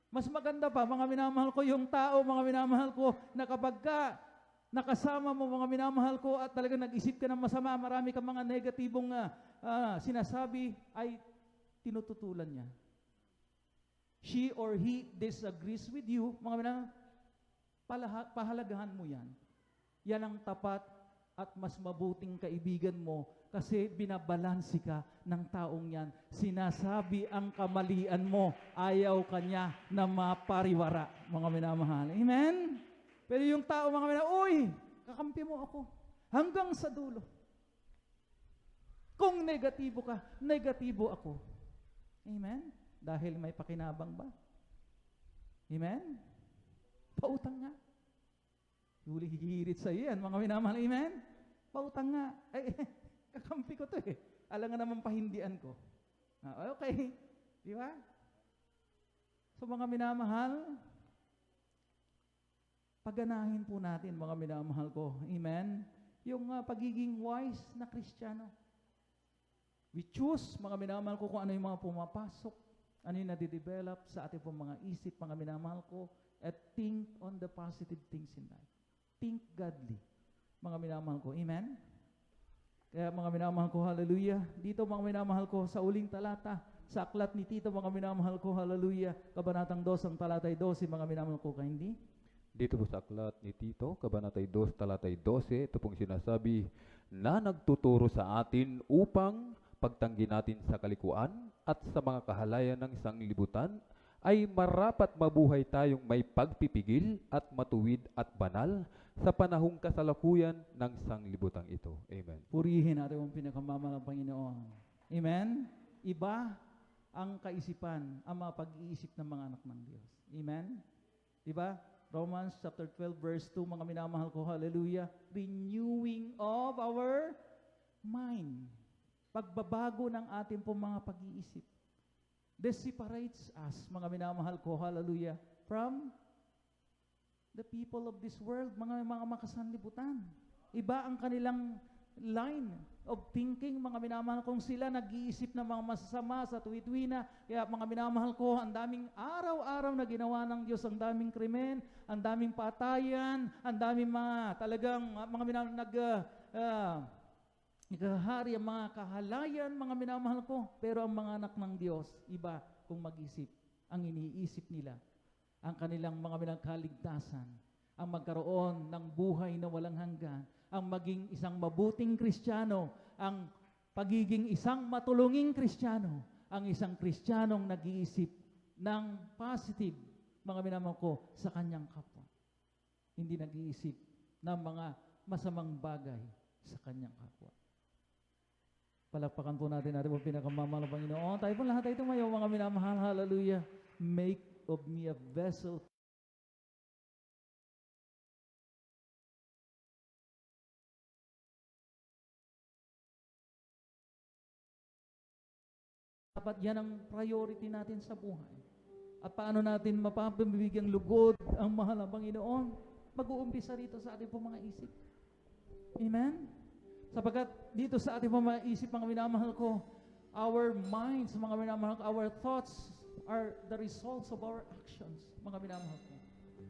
Mas maganda pa, mga minamahal ko, yung tao, mga minamahal ko, na kapag ka nakasama mo, mga minamahal ko, at talagang nag-isip ka ng masama, marami kang mga negatibong sinasabi, ay tinututulan niya. She or he disagrees with you, mga minamahal, pahalagahan mo yan. Yan ang tapat at mas mabuting kaibigan mo kasi binabalansi ka ng taong yan. Sinasabi ang kamalian mo, ayaw kanya na mapariwara, mga minamahal. Amen? Pero yung tao, mga minamahal, uy, kakampi mo ako hanggang sa dulo. Kung negatibo ka, negatibo ako. Amen? Dahil may pakinabang ba? Amen? Pautang nga. Huli hihirit sa iyo yan, mga minamahal. Amen? Pautang nga. Ay, kakampi ko to eh. Alam nga naman pahindian ko. Okay. Di ba? So mga minamahal, paganahin po natin, mga minamahal ko. Amen? Yung pagiging wise na Kristiyano. We choose, mga minamahal ko, kung ano yung mga pumapasok, ano yung nadidevelop sa ating pong mga isip, mga minamahal ko, at think on the positive things in life. Think godly, mga minamahal ko. Amen? Kaya mga minamahal ko, hallelujah. Dito, mga minamahal ko, sa uling talata, sa aklat ni Tito, mga minamahal ko, hallelujah. Kabanatang 2, ang talatay 12, mga minamahal ko, kindly. Dito po sa aklat ni Tito, Kabanatay 2, talatay 12, ito pong sinasabi na nagtuturo sa atin upang pagtanggi natin sa kalikuan at sa mga kahalayan ng sanglibutan ay marapat mabuhay tayong may pagpipigil at matuwid at banal sa panahong kasalukuyan ng sanglibutang ito. Amen. Purihin natin ang pinakamamahal ng Panginoon. Amen? Iba ang kaisipan, ang mga pag-iisip ng mga anak ng Diyos. Amen? Diba? Romans chapter 12 verse 2, mga minamahal ko, hallelujah, renewing of our mind. Pagbabago ng ating pong mga pag-iisip. This separates us, mga minamahal ko, hallelujah, from the people of this world, mga makasanlibutan. Iba ang kanilang line of thinking, mga minamahal kong sila nag-iisip ng mga masasama sa tuwi-tuwi na. Kaya mga minamahal ko, ang daming araw-araw na ginawa ng Diyos, ang daming krimen, ang daming patayan, ang daming mga talagang mga minamahal naghahari ang mga kahalayan, mga minamahal ko. Pero ang mga anak ng Diyos, iba kung mag-isip. Ang iniisip nila, ang kanilang mga minagkaligtasan, ang magkaroon ng buhay na walang hanggan, ang maging isang mabuting Kristiyano, ang pagiging isang matulunging Kristiyano, ang isang Kristiyanong nag-iisip ng positive, mga minamahal ko, sa kanyang kapwa. Hindi nag-iisip ng mga masamang bagay sa kanyang kapwa. Palakpakan po natin po pinakamamahal ng Panginoon. Tayo po lahat ay tumayo, mga minamahal. Hallelujah. Make of me a vessel. Dapat yan ang priority natin sa buhay. At paano natin mapapabibigyang lugod ang mahal ng Panginoon? Mag-uumpisa rito sa ating pong mga isip. Amen? Sapagkat dito sa ating mga isip, mga minamahal ko, our minds, mga minamahal ko, our thoughts are the results of our actions, mga minamahal ko.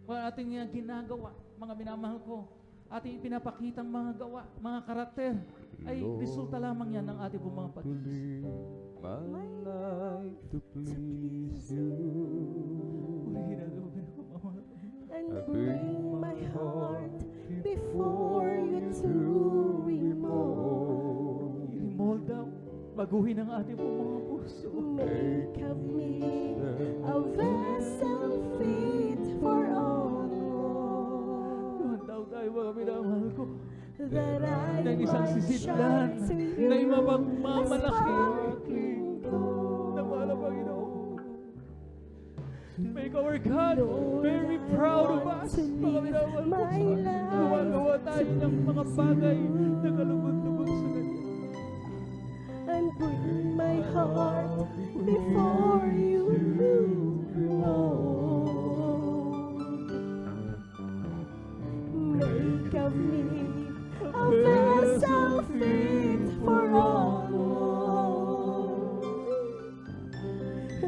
Kung ating ginagawa, mga minamahal ko, ating pinapakitang mga gawa, mga karakter, ay resulta lamang yan ng ating mga pag-iisip. My life to please you. And bring my heart before you to remold. I-remold daw. Baguhin ang ating pong mga puso. Make of me a vessel fit for all. Tuhan daw tayo, mga minamahal ko. That I Ng isang might sisidlan shine to na you mapagmamalaki gold. na mahal ang Panginoon. Make our God very proud of us, mga minamahal ko. Gumagawa tayo ng mga bagay na kalugod-lugod sa Kanya. And bring my heart before you make of me a vessel fit for all,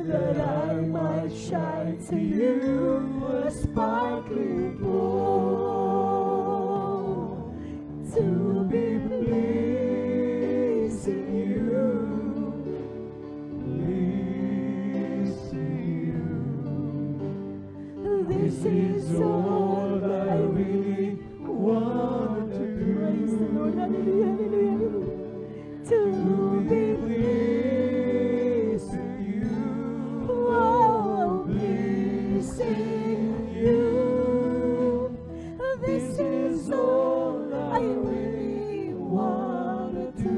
that I might shine to you a sparkling gold, to be pleasing you, pleasing you. This is all I really want to do. Praise the Lord, hallelujah, hallelujah, hallelujah. To be pleasing you, oh, pleasing you. This is all I really want to do.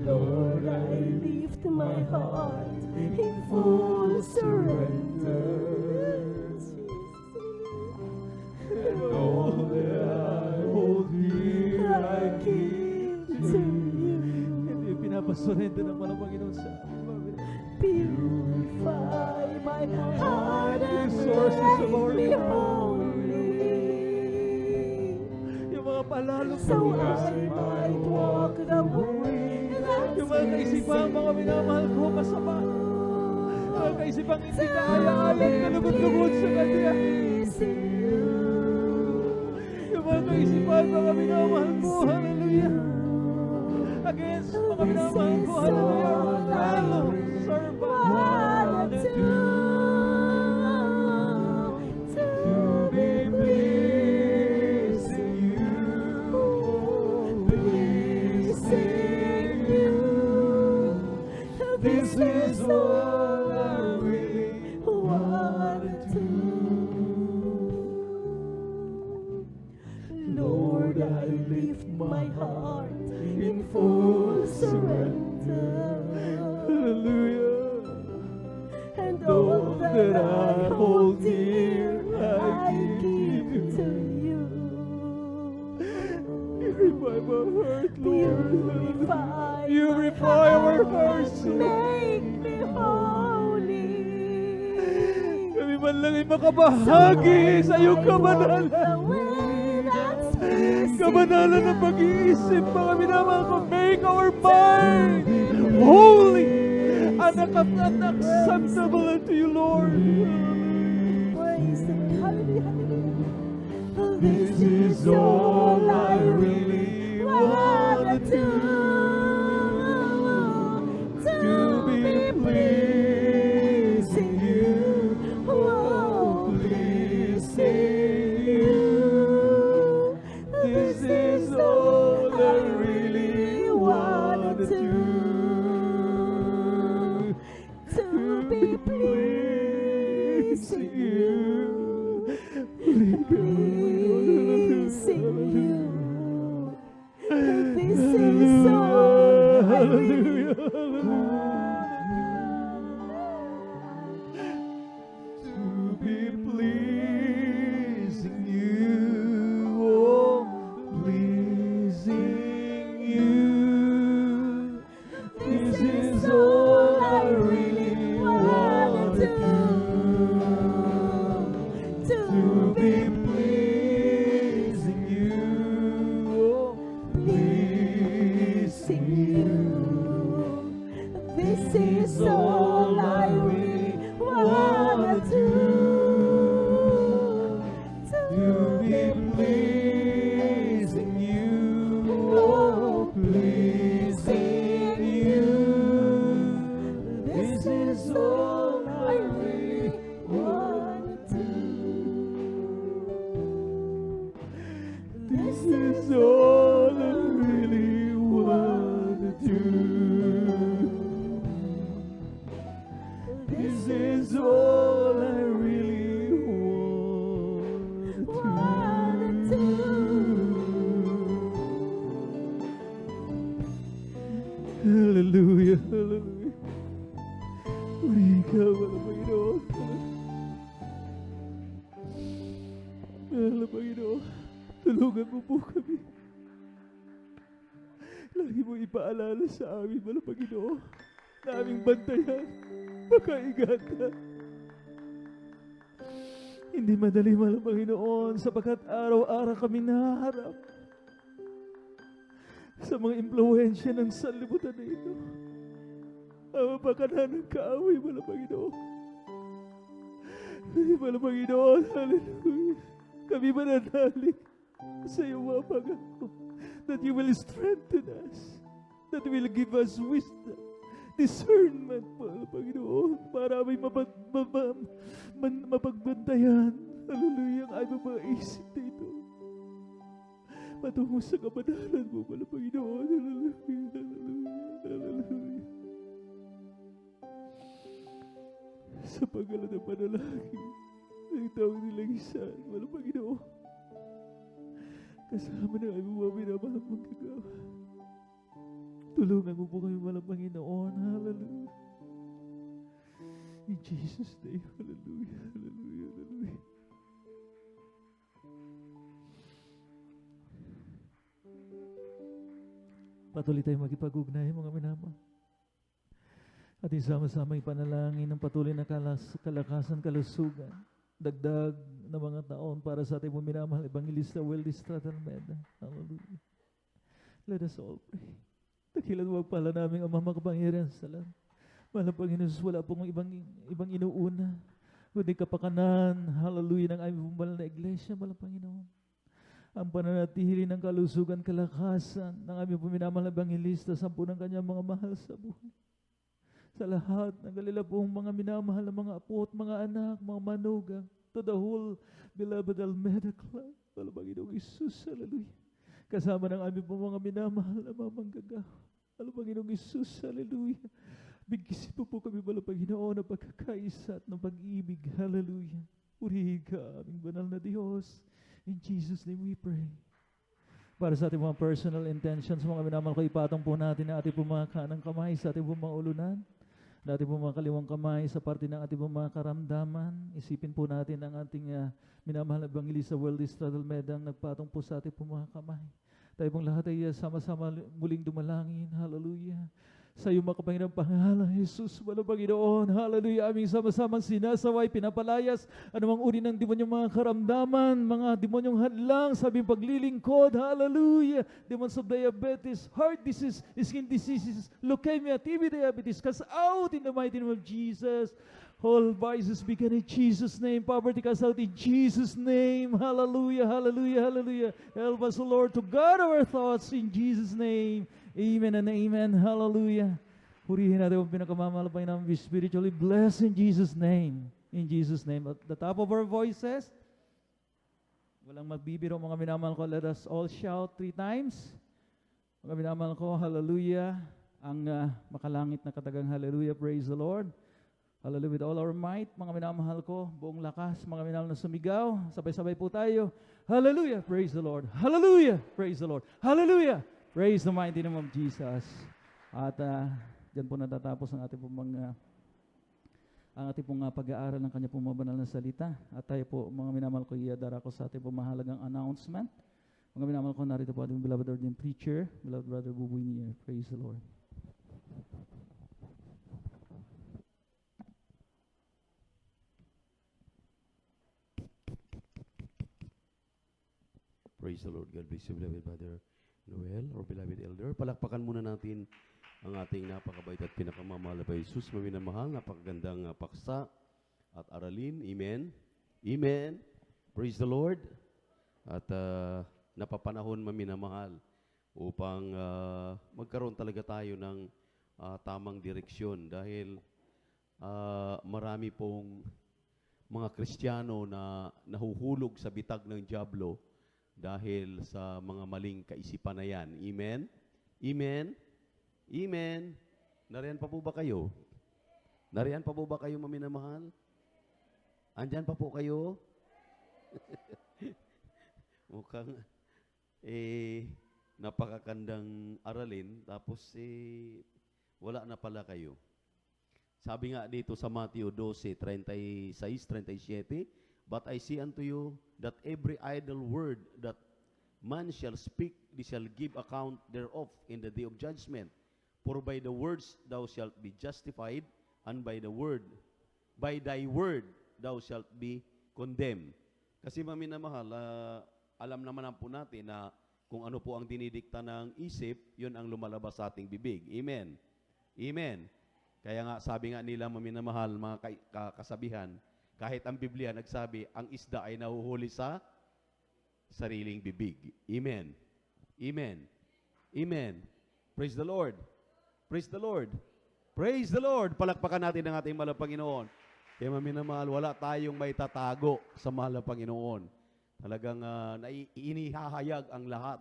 Lord, I lift my heart in full surrender. And all that I hold dear, I give to you. Hindi pinapasurrender naman ang Panginoon sa atin. Purify my heart and Resources of our make me life. holy, Yung mga palalong so I might walk the way that's yung mga kaisipang mga minamahal ko masama. Mga kaisipang hindi kaaya-ayang kalugod-lugod sa Kanya. Yung mga kaisipan mga minamahal ko, hallelujah. Against mga minamahal ko, hallelujah. Lalo, servant. What to do. This is all I really wanna do. Lord, I lift my heart in full surrender. Hallelujah. And all that I hold dear, I give to you. Revive our heart, Lord. Purify Purify our hearts, Lord. make me holy. Kami man lang ay makabahagi sa iyong kabanalan. Kabanalan ng pag-iisip, mga minamahal ko. Make our mind holy and acceptable unto you, Lord. Praise the Lord. Hallelujah, hallelujah. This is all I really wanna do. To be pleasing you. Oh, pleasing you. This is all I really wanna do. To be pleasing you. Pleasing you. This is all I really To be pleasing you, oh, pleasing you. This is all I really wanna do. To be pleasing you, oh, pleasing you. This is all I really wanna do. to be pleasing you, oh, pleasing you. This is all I really wanna do. This is all I really wanna do. This is all I really wanna do. Hallelujah, hallelujah. Purihin ka, mga Panginoon. Mahal Panginoon, tulungan mo po kami. Lagi mo ipaalala sa amin, mahal Panginoon, na aming bantayan, makaingatan. Hindi madali, mahal Panginoon, sapagkat araw-araw kami naharap sa mga impluensya ng sanlibutan na ito. Ang mapakanan ng kaaway, mahal Panginoon. Mahal Panginoon, hallelujah. Kami mananalig sa iyong mga pangako that you will strengthen us, that will give us wisdom, discernment, mahal Panginoon, para may mapagbantayan, hallelujah, ang aming mga isip na ito. Patungo sa kabanalan mo, mahal Panginoon, hallelujah, hallelujah, hallelujah. Sa pangalan ng panalangin ng taong nilang isa, mahal Panginoon, kasama ng aming mga minamahal mong kagawa. Tulungan mo po kami, mahal Panginoon, hallelujah. In Jesus' name, hallelujah, hallelujah, hallelujah. Patuloy tayong magipag-ugnay, mga minamahal. At isama-sama ipanalangin ng patuloy na kalakasan, kalusugan, dagdag na mga taon para sa ating minamahal Evangelista Weldy Stratalmeda. Hallelujah. Let us all pray. Dakilan mo pala namin ang makapangyarihan sa langit. Mahal Panginoon, wala pong ibang inuuna, kundi kapakanan, hallelujah, ng aming banal na iglesia, mahal Panginoon. Ang pananatili ng kalusugan, kalakasan ng aming minamahal Evangelista, sampu ng kanyang mga mahal sa buhay. Sa lahat ng galilapong mga minamahal na mga apo at mga anak, mga manugang, to the whole beloved Almeda Club, mahal Panginoong Isus, hallelujah. Kasama ng aming mga minamahal na mga manggagawa, mahal Panginoong Isus, hallelujah. Bigkisin mo po kami bala Panginoon ng pagkakaisa at ng pag-ibig. Hallelujah. Purihin ka aming banal na Diyos. In Jesus' name we pray. Para sa ating mga personal intentions, mga minamahal ko, ipatong po natin na ating po mga kanang kamay sa ating po mga ulunan, na ating po mga kaliwang kamay sa parte ng ating po mga karamdaman. Isipin po natin ang ating minamahal na Evangelista Weldy Stradal Medang nagpatong po sa ating po mga kamay. Tayo pong lahat ay sama-sama muling dumalangin. Hallelujah. Sa iyo makapangyarihang pangalan, Jesus, wala Panginoon. Hallelujah. Aming sama-samang sinasaway, pinapalayas, anumang uri ng demonyong mga karamdaman, mga demonyong hadlang, sabing paglilingkod. Hallelujah. Demons of diabetes, heart disease, skin diseases, leukemia, TB diabetes, cast out in the mighty name of Jesus. All vices begin in Jesus' name. Poverty cast out in Jesus' name. Hallelujah, hallelujah, hallelujah. Help us, Lord, to guard our thoughts in Jesus' name. Amen and amen. Hallelujah. Purihin natin ang pinakamamahal namin. Be spiritually blessed in Jesus' name. In Jesus' name. At the top of our voices, walang magbibiro mga minamahal ko. Let us all shout 3 times. Mga minamahal ko, hallelujah. Ang makalangit na katagang hallelujah. Praise the Lord. Hallelujah with all our might. Mga minamahal ko, buong lakas. Mga minamahal na sumigaw. Sabay-sabay po tayo. Hallelujah. Praise the Lord. Hallelujah. Praise the Lord. Hallelujah. Praise the mighty name of Jesus. At diyan po natatapos ang ating pong pag-aaral ng kanya pong mabanal na salita. At tayo po, mga minamahal ko, iadara ko sa ating pong mahalagang announcement. Mga minamahal ko, narito po ating beloved ordained preacher, beloved brother Buboy Nier. Praise the Lord. Praise the Lord. God bless you, beloved brother Noel, or beloved elder. Palakpakan muna natin ang ating napakabait at pinakamamahal na Jesus, maminamahal, napakagandang paksa at aralin. Amen. Amen. Praise the Lord. At napapanahon, maminamahal, upang magkaroon talaga tayo ng tamang direksyon dahil marami pong mga Kristiyano na nahuhulog sa bitag ng dyablo dahil sa mga maling kaisipan na yan. Amen? Amen? Amen? Nariyan pa po ba kayo? Nariyan pa po ba kayo, maminamahal? Andyan pa po kayo? Mukhang, napakakandang aralin, tapos, wala na pala kayo. Sabi nga dito sa Matthew 12:36-37, but I say unto you that every idle word that man shall speak, they shall give account thereof in the day of judgment. For by the words thou shalt be justified, and by thy word thou shalt be condemned. Kasi maminamahal, alam naman po natin na kung ano po ang dinidikta ng isip, yun ang lumalabas sa ating bibig. Amen. Amen. Kaya nga, sabi nga nila, maminamahal, mga kasabihan, kahit ang Biblia nagsabi, ang isda ay nahuhuli sa sariling bibig. Amen. Amen. Amen. Praise the Lord. Praise the Lord. Praise the Lord. Palakpakan natin ang ating mahal na Panginoon. Kaya maminamahal, wala tayong may tatago sa mahal na Panginoon. Talagang inihahayag ang lahat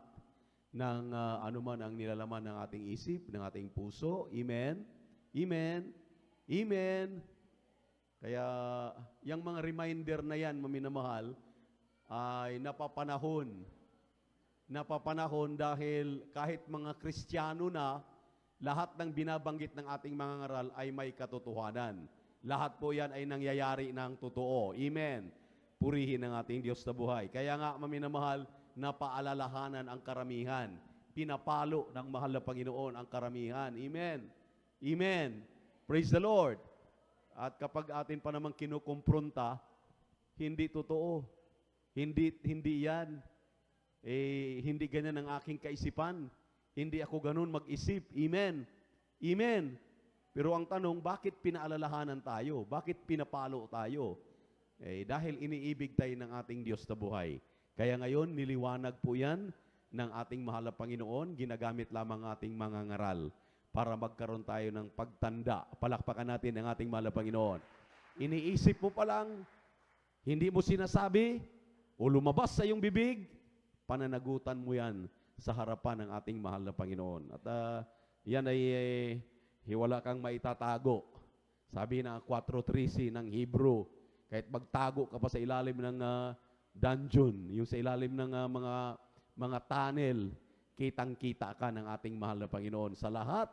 ng anuman ang nilalaman ng ating isip, ng ating puso. Amen. Amen. Amen. Kaya, yung mga reminder na yan, maminamahal, ay napapanahon. Napapanahon dahil kahit mga Kristiyano na, lahat ng binabanggit ng ating mga ngaral ay may katotohanan. Lahat po yan ay nangyayari ng totoo. Amen. Purihin ang ating Diyos na buhay. Kaya nga, maminamahal, napaalalahanan ang karamihan. Pinapalo ng mahal na Panginoon ang karamihan. Amen. Amen. Praise the Lord. At kapag atin pa naman kinukumpronta, hindi totoo. Hindi yan. Hindi ganyan ang aking kaisipan. Hindi ako ganun mag-isip. Amen. Amen. Pero ang tanong, bakit pinaalalahanan tayo? Bakit pinapalo tayo? Dahil iniibig tayo ng ating Diyos na buhay. Kaya ngayon, niliwanag po yan ng ating mahal na Panginoon. Ginagamit lamang ating mga ngaral para magkaroon tayo ng pagtanda. Palakpakan natin ang ating mahal na Panginoon. Iniisip mo pa lang, hindi mo sinasabi, o lumabas sa iyong bibig, pananagutan mo yan sa harapan ng ating mahal na Panginoon. At yan ay Wala kang maitatago. Sabi na 4:13 ng Hebrew, kahit magtago ka pa sa ilalim ng dungeon, yung sa ilalim ng mga tunnel, kitang-kita ka ng ating mahal na Panginoon sa lahat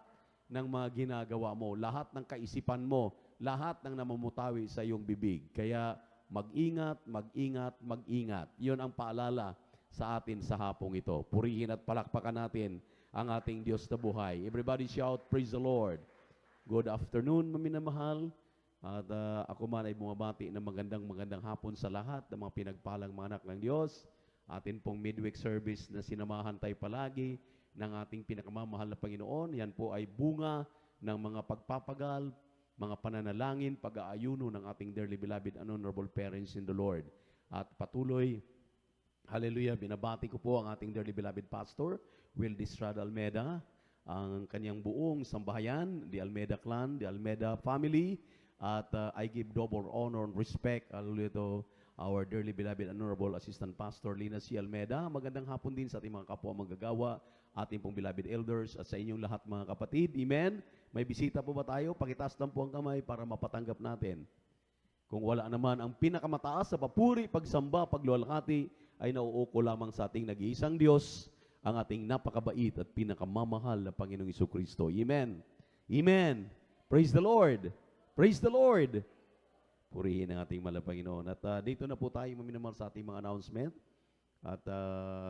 ng mga ginagawa mo, lahat ng kaisipan mo, lahat ng namumutawi sa iyong bibig. Kaya mag-ingat, mag-ingat, mag-ingat. Yun ang paalala sa atin sa hapong ito. Purihin at palakpakan natin ang ating Diyos na buhay. Everybody shout, praise the Lord. Good afternoon, maminamahal. At ako man ay bumabati ng magandang hapon sa lahat ng mga pinagpalang mga anak ng Diyos. Atin pong midweek service na sinamahan tayo palagi ng ating pinakamamahal na Panginoon. Yan po ay bunga ng mga pagpapagal, mga pananalangin, pag-aayuno ng ating dearly beloved and honorable parents in the Lord. At patuloy, hallelujah, binabati ko po ang ating dearly beloved pastor, Will Distrada Almeda, ang kanyang buong sambahayan, the Almeda clan, the Almeda family, at I give double honor and respect, hallelujah, to our dearly beloved and honorable assistant pastor, Lina C. Almeda. Magandang hapon din sa ating mga kapwa manggagawa, ating pong beloved elders, at sa inyong lahat mga kapatid. Amen. May bisita po ba tayo? Pakitaas lang po ang kamay para mapatanggap natin. Kung wala naman, ang pinakamataas sa papuri, pagsamba, pagluwalhati ay nauuko lamang sa ating nag-iisang Diyos, ang ating napakabait at pinakamamahal na Panginoong Jesucristo. Amen. Amen. Praise the Lord. Praise the Lord. Purihin ang ating mahal na Panginoon. At dito na po tayo maminamahal sa ating mga announcement. At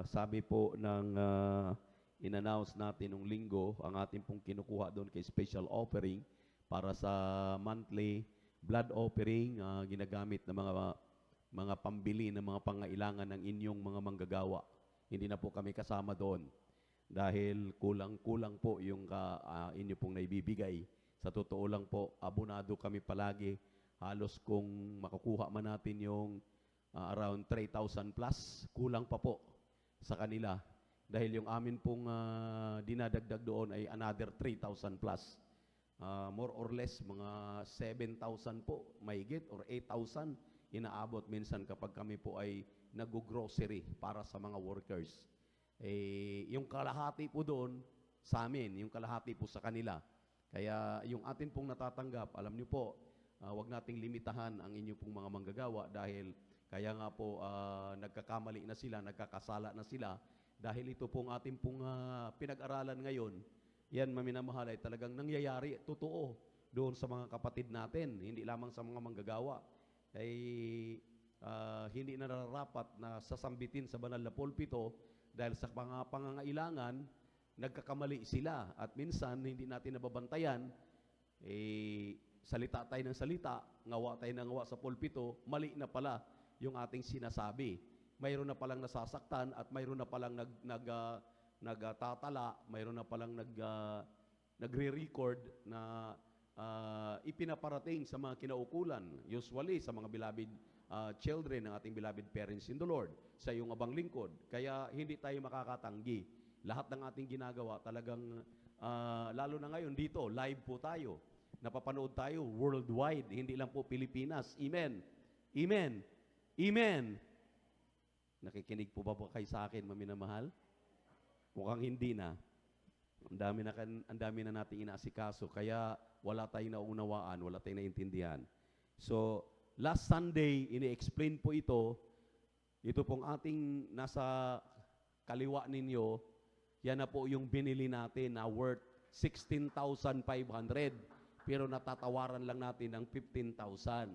sabi po ng in-announce natin nung linggo, ang ating pong kinukuha doon kay special offering para sa monthly blood offering, ginagamit ng mga pambili ng mga pangailangan ng inyong mga manggagawa. Hindi na po kami kasama doon dahil kulang-kulang po yung inyo pong naibibigay. Sa totoo lang po, abonado kami palagi. Halos kung makukuha man natin yung around 3,000 plus, kulang pa po sa kanila. Dahil yung amin pong dinadagdag doon ay another 3,000 plus. More or less, mga 7,000 po, mahigit, or 8,000 inaabot minsan kapag kami po ay nag-grocery para sa mga workers. Yung kalahati po doon sa amin, yung kalahati po sa kanila. Kaya yung atin pong natatanggap, alam niyo po, wag nating limitahan ang inyo pong mga manggagawa dahil kaya nga po nagkakamali na sila, nagkakasala na sila dahil ito pong atin pong pinag-aralan ngayon, yan maminamahal ay talagang nangyayari, totoo, doon sa mga kapatid natin, hindi lamang sa mga manggagawa. Hindi na nararapat na sasambitin sa banal na pulpito dahil sa mga pangangailangan, nagkakamali sila at minsan hindi natin nababantayan, salita tayo ng salita, ngawa tayo ng ngawa sa pulpito, mali na pala yung ating sinasabi. Mayroon na palang nasasaktan at mayroon na palang nagtatala, mayroon na palang nagre-record na ipinaparating sa mga kinaukulan, usually sa mga beloved children ng ating beloved parents in the Lord, sa iyong abang lingkod. Kaya hindi tayo makakatanggi. Lahat ng ating ginagawa talagang, lalo na ngayon dito, live po tayo. Napapanood tayo worldwide, hindi lang po Pilipinas. Amen. Amen. Amen. Nakikinig po ba kayo sa akin, maminamahal? Mukhang hindi na. Ang dami na nating inaasikaso, kaya wala tayong naunawaan, wala tayong naintindihan. So, last Sunday, ini-explain po ito pong ating nasa kaliwa ninyo, yan na po yung binili natin na worth 16,500, pero natatawaran lang natin ng 15,000.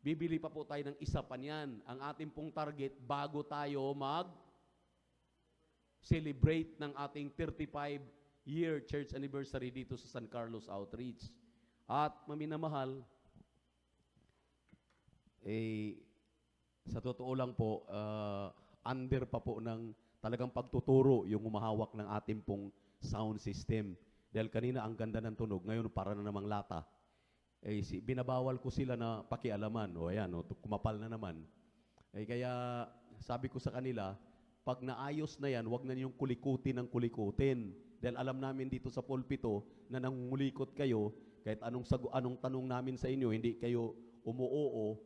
Bibili pa po tayo ng isa pa niyan. Ang ating pong target, bago tayo mag-celebrate ng ating 35-year church anniversary dito sa San Carlos Outreach. At maminamahal, sa totoo lang po, under pa po ng talagang pagtuturo yung humahawak ng ating pong sound system. Dahil kanina ang ganda ng tunog, ngayon para na namang lata. Binabawal ko sila na pakialaman. O ayan, kumapal na naman. Kaya sabi ko sa kanila, pag naayos na yan, wag na niyong kulikutin ng kulikutin. Dahil alam namin dito sa pulpito na nangungulikot kayo, kahit anong tanong namin sa inyo, hindi kayo umuoo.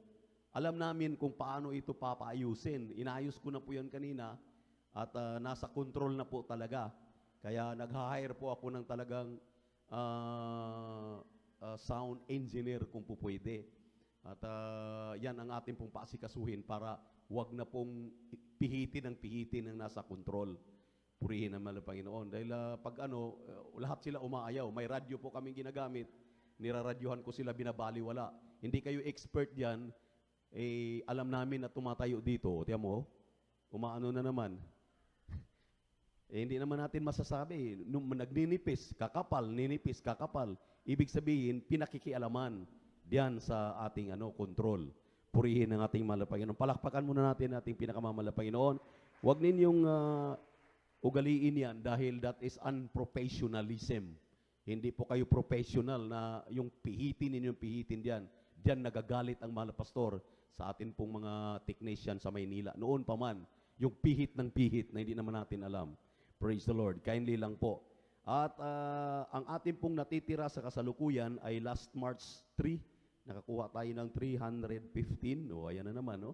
Alam namin kung paano ito papaayusin. Inayos ko na po yan kanina at nasa control na po talaga. Kaya nag-hire po ako ng talagang sound engineer kung po pwede. At yan ang ating pong paasikasuhin para wag na pong pihitin ang nasa kontrol. Purihin naman ang Panginoon. Dahil pag lahat sila umaayaw. May radyo po kaming ginagamit. Niraradyohan ko sila, binabaliwala. Hindi kayo expert yan. Alam namin na tumatayo dito. Tiyan mo, umaano na naman. Hindi naman natin masasabi. Nung nagninipis, kakapal, ninipis, kakapal. Ibig sabihin, pinakikialaman diyan sa ating control. Purihin ang ating mahal na Panginoon. Palakpakan muna natin ating pinakamamahal na Panginoon. Huwag ninyong ugaliin yan dahil that is unprofessionalism. Hindi po kayo professional na yung pihitin diyan. Diyan nagagalit ang mahal na pastor sa atin pong mga technician sa Maynila. Noon pa man, yung pihit ng pihit na hindi naman natin alam. Praise the Lord. Kindly lang po. At ang ating pong natitira sa kasalukuyan ay last March 3. Nakakuha tayo ng 315. Ayan na naman, no?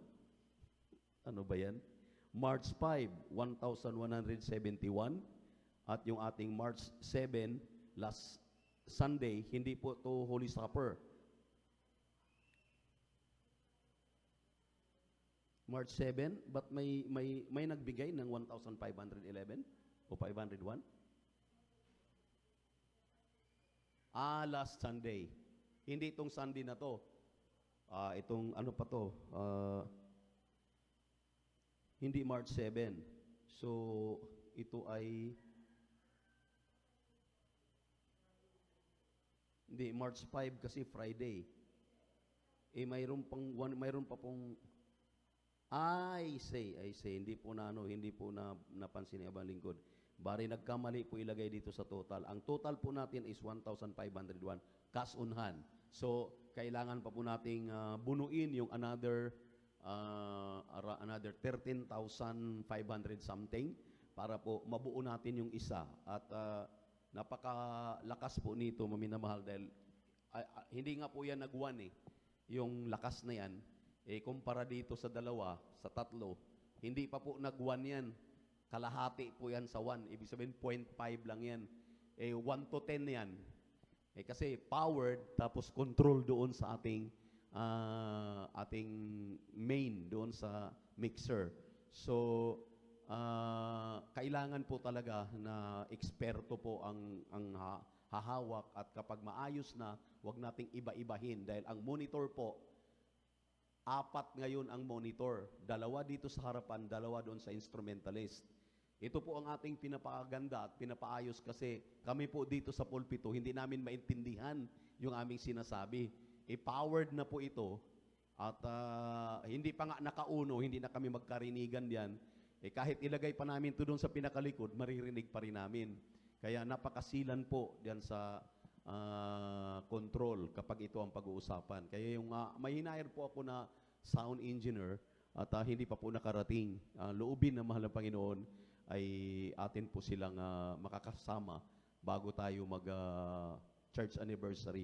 Ano ba yan? March 5, 1,171. At yung ating March 7, last Sunday, hindi po to Holy Supper. March 7, but may nagbigay ng 1,511 o 501? Last Sunday. Hindi itong Sunday na to. Itong ano pa to? Hindi March 7. So, ito ay hindi March 5 kasi Friday. Mayroon pa pong I say, hindi po na napansin ni Abang Lingkod. Bari nagkamali po ilagay dito sa total. Ang total po natin is 1,501 cash on hand. So, kailangan pa po nating bunuin yung another 13,500 something para po mabuo natin yung isa. At napakalakas po nito, maminamahal, dahil hindi nga po yan nag-1 yung lakas na yan. Kumpara dito sa dalawa, sa tatlo, hindi pa po nag-1 yan. Kalahati po yan sa 1. Ibig sabihin, 0.5 lang yan. 1 to 10 yan. Kasi powered, tapos control doon sa ating main, doon sa mixer. So, kailangan po talaga na eksperto po ang hahawak, at kapag maayos na, wag nating iba-ibahin. Dahil ang monitor po, 4 ngayon ang monitor. 2 dito sa harapan, 2 doon sa instrumentalist. Ito po ang ating pinapaganda at pinapaayos kasi kami po dito sa pulpito, hindi namin maintindihan yung aming sinasabi. Powered na po ito at hindi pa nga nakauno, hindi na kami magkarinigan diyan. Kahit ilagay pa namin ito doon sa pinakalikod, maririnig pa rin namin. Kaya napakasilan po diyan sa control kapag ito ang pag-uusapan. Kaya yung may hinahir po ako na sound engineer at hindi pa po nakarating. Loobin ng mahal na Panginoon ay atin po silang makakasama bago tayo mag church anniversary.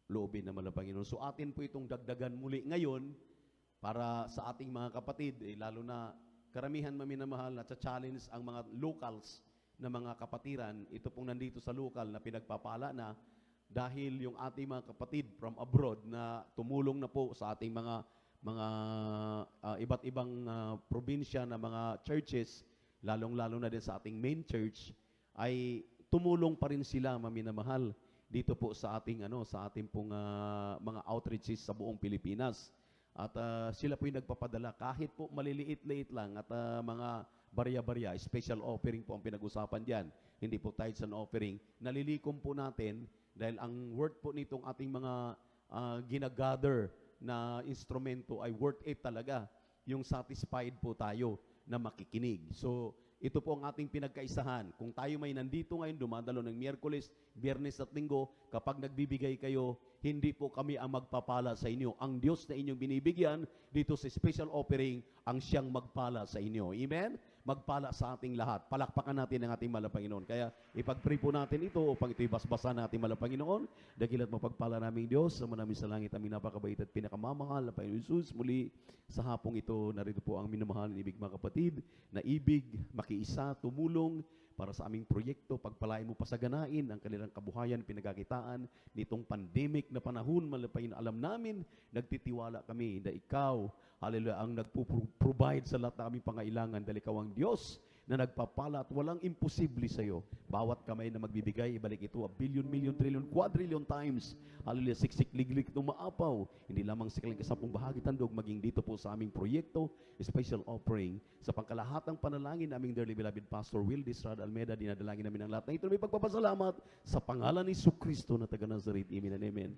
Loobin ng mahal na Panginoon. So atin po itong dagdagan muli ngayon para sa ating mga kapatid, lalo na karamihan maminamahal na challenge ang mga locals na mga kapatiran. Ito pong nandito sa local na pinagpapala na dahil yung ating mga kapatid from abroad na tumulong na po sa ating mga iba't ibang probinsya na mga churches, lalong-lalo na din sa ating main church, ay tumulong pa rin sila, maminamahal, dito po sa ating sa ating pong mga outreaches sa buong Pilipinas. At sila po yung nagpapadala kahit po maliliit-liit lang at mga barya-barya, special offering po ang pinag-usapan diyan. Hindi po tithes and offering. Nalilikom po natin dahil ang worth po nitong ating mga ginagather na instrumento ay worth it talaga. Yung satisfied po tayo na makikinig. So, ito po ang ating pinagkaisahan. Kung tayo may nandito ngayon, dumadalo ng Miyerkules, Biyernes at Linggo, kapag nagbibigay kayo, hindi po kami ang magpapala sa inyo. Ang Diyos na inyong binibigyan dito sa special offering, ang siyang magpala sa inyo. Amen? Magpala sa ating lahat. Palakpakan natin ang ating mahal na Panginoon. Kaya ipag-pray po natin ito upang ito'y basbasan ng ating mahal na Panginoon. Dakila't mapagpala naming Diyos, sa namin sa langit, aming napakabait at pinakamamahal na Panginoon Jesus. Muli sa hapong ito, narito po ang minamahal ng ibig mga kapatid, na ibig, makiisa, tumulong, para sa aming proyekto. Pagpalain mo pasaganain ang kanilang kabuhayan, pinagkakitaan nitong pandemic na panahon. Malapain, alam namin, nagtitiwala kami na ikaw, hallelujah, ang nagpo-provide sa lahat ng aming pangailangan dahil ikaw ang Diyos na nagpapala at walang imposible sa iyo. Bawat kamay na magbibigay, ibalik ito a billion, million, trillion, quadrillion times. Hallelujah, siksik, liglig itong maapaw. Hindi lamang sa kalang kasapong bahagi tandog, maging dito po sa aming proyekto, special offering, sa pangkalahatang panalangin aming dearly beloved Pastor Will Disrad Almeida, dinadalangin namin ang lahat na ito. May pagpapasalamat sa pangalan ni Jesucristo na taga Nazareth. Amen and amen.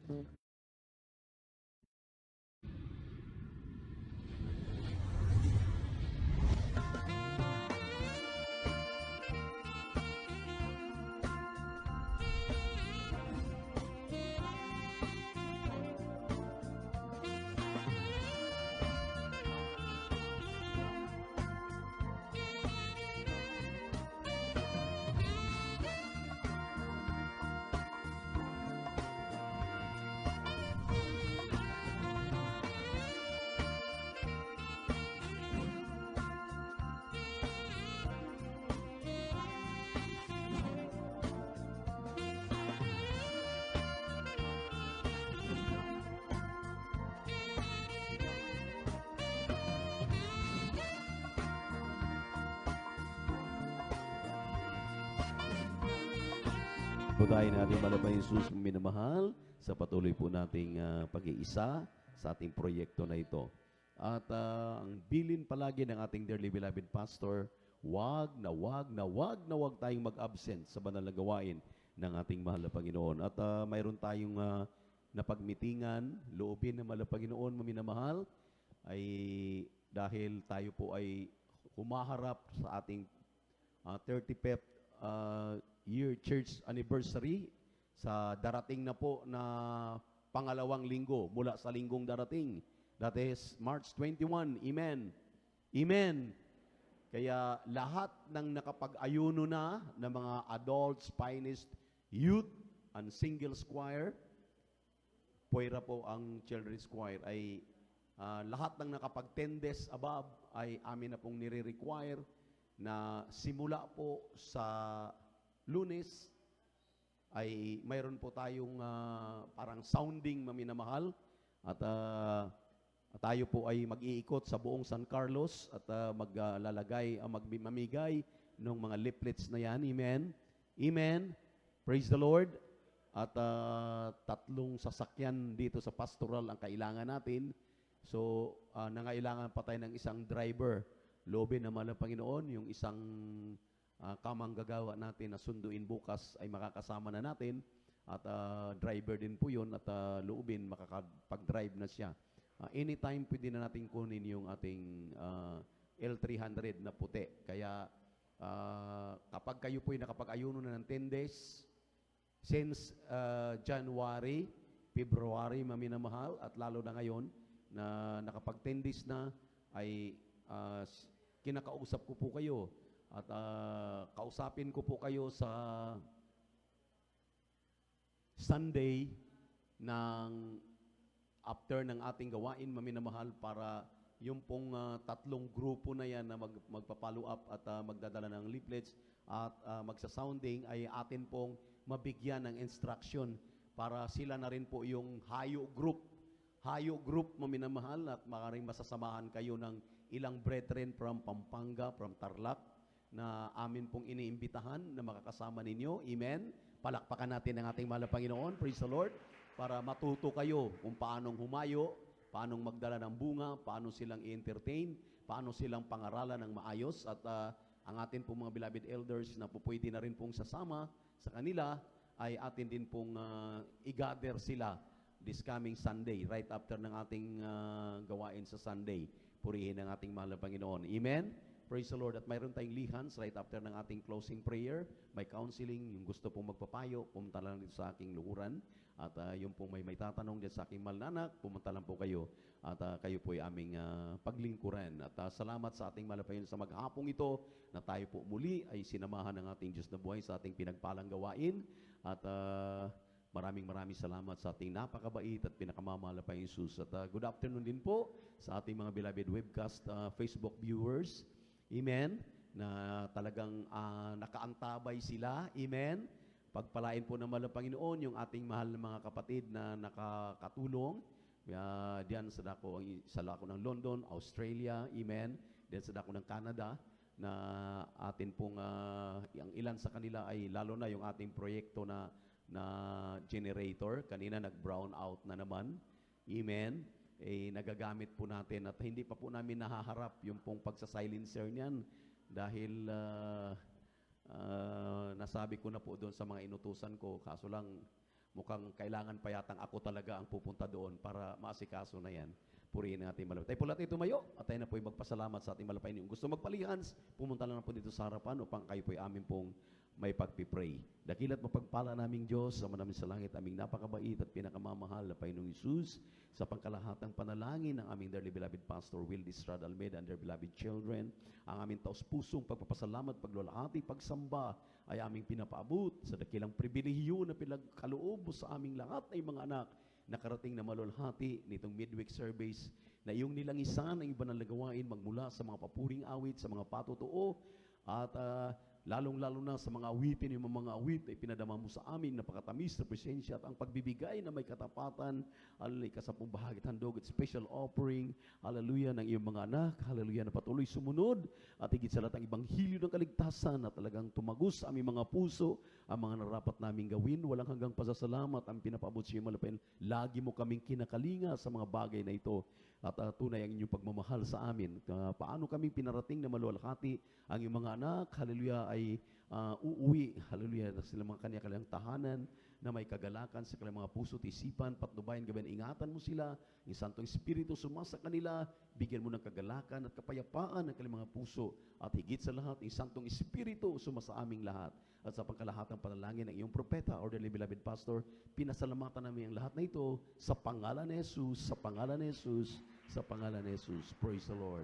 Budayin natin malabay Jesus minamahal sa patuloy po nating pag-iisa sa ating proyekto na ito. At ang bilin palagi ng ating dearly beloved pastor, wag na wag tayong mag-absent sa banal na gawain ng ating mahal na Panginoon. At mayroon tayong napagmitingan, loobin ng mahal na Panginoon, maminamahal, ay dahil tayo po ay humaharap sa ating 35th year church anniversary sa darating na po na pangalawang linggo mula sa linggong darating. That is March 21. Amen. Amen. Kaya lahat ng nakapag-ayuno na ng mga adults, finest, youth, and singles choir, puwera po ang children's choir, ay lahat ng nakapag 10 days above ay amin na pong nire-require na simula po sa Lunes ay mayroon po tayong parang sounding maminamahal at tayo po ay mag-iikot sa buong San Carlos at mamigay ng mga leaflets na yan. Amen. Amen. Praise the Lord. At 3 sasakyan dito sa pastoral ang kailangan natin. So, nangailangan pa tayo ng isang driver. Loobin naman ng Panginoon, yung isang kamanggagawa natin na sunduin bukas ay makakasama na natin at driver din po yun at loobin makakapag-drive na siya. Anytime pwede na natin kunin yung ating L300 na puti. Kaya kapag kayo po ay nakapag-ayuno na ng 10 days since January, February, maminamahal, at lalo na ngayon na nakapag 10 days na ay kinakausap ko po kayo at kausapin ko po kayo sa Sunday ng after ng ating gawain maminamahal para yung pong 3 grupo na yan na magpa-follow up at magdadala ng leaflets at magsa-sounding ay atin pong mabigyan ng instruction para sila na rin po yung hayo group maminamahal at maaaring masasamahan kayo ng ilang brethren from Pampanga, from Tarlac na amin pong iniimbitahan na makakasama ninyo. Amen. Palakpakan natin ang ating mahal na Panginoon. Praise the Lord. Para matuto kayo kung paanong humayo, paanong magdala ng bunga, paano silang i-entertain, paano silang pangaralan ng maayos. At ang atin pong mga beloved elders na pupwede na rin pong sasama sa kanila ay atin din pong i-gather sila this coming Sunday, right after ng ating gawain sa Sunday. Purihin ang ating mahal na Panginoon. Amen. Praise the Lord. At mayroon tayong lihans right after ng ating closing prayer. May counseling. Yung gusto pong magpapayo, pumunta lang dito sa aking luhuran. At yung pong may tatanong dyan sa aking malnanak, pumunta lang po kayo. At kayo po ay aming paglingkuran. At salamat sa ating malapayon sa maghapong ito na tayo po muli ay sinamahan ng ating Diyos na buhay sa ating pinagpalang gawain. At maraming salamat sa ating napakabait at pinakamamahal na Jesus. At good afternoon din po sa ating mga beloved webcast Facebook viewers. Amen. na talagang nakaantabay sila. Amen. Pagpalain po ng mahal na Panginoon yung ating mahal na mga kapatid na nakakatulong. Diyan sa dako ng London, Australia, amen. Diyan sa dako ng Canada, na atin pong ang ilan sa kanila ay lalo na yung ating proyekto na generator. Kanina nag-brown out na naman. Amen. Nagagamit po natin at hindi pa po namin nahaharap yung pong pagsa-silencer niyan dahil nasabi ko na po doon sa mga inutusan ko, kaso lang mukhang kailangan pa yatang ako talaga ang pupunta doon para maasikaso na yan. Purihin natin malapit. Tayo po lahat tumayo at tayo na po magpasalamat sa ating malapain. Yung gusto magpalihans, pumunta lang na po dito sa harapan upang kayo po amin pong may pagpipray. Dakilat mapagpala naming Diyos, sa manamin sa langit, aming napakabait at pinakamamahal na Panginoong Isus, sa pangkalahatang panalangin ng aming dearly beloved Pastor Will Distrad Almeida and their beloved children, ang aming taos-pusong pagpapasalamat, paglulahati, pagsamba ay aming pinapaabot sa dakilang pribilehiyo na pinagkaloob sa aming lahat ay mga anak nakarating na malulhati nitong midweek service na iyong nilangisan ang iba ng lagawain magmula sa mga papuring awit, sa mga patotoo at lalong-lalo na sa mga awitin, yung mga awit ay pinadama mo sa amin, napakatamis na presensya at ang pagbibigay na may katapatan, hallelujah, kasapong bahagi at handog at special offering, hallelujah, ng iyong mga anak, hallelujah, na patuloy sumunod at higit sa lahat ang ibanghilyo ng kaligtasan na talagang tumagos sa aming mga puso, ang mga narapat naming gawin, walang hanggang pasasalamat ang pinapaabot sa iyong malapin. Lagi mo kaming kinakalinga sa mga bagay na ito at tunay ang inyong pagmamahal sa amin. Paano kami pinarating na maluwalhati ang iyong mga anak, hallelujah, ay uuwi, hallelujah, na sila mga kanya-kanyang tahanan na may kagalakan sa kanilang mga puso at isipan, patnubayan gabi, ingatan mo sila, yung Santong Espiritu sumasa kanila, bigyan mo ng kagalakan at kapayapaan ng kanilang mga puso, at higit sa lahat, yung Santong Espiritu sumasa aming lahat, at sa pangkalahatang panalangin ng iyong propeta, or dearly beloved Pastor, pinasalamatan namin ang lahat na ito, sa pangalan ni Jesus, sa pangalan ni Jesus, sa pangalan ni Jesus. Praise the Lord.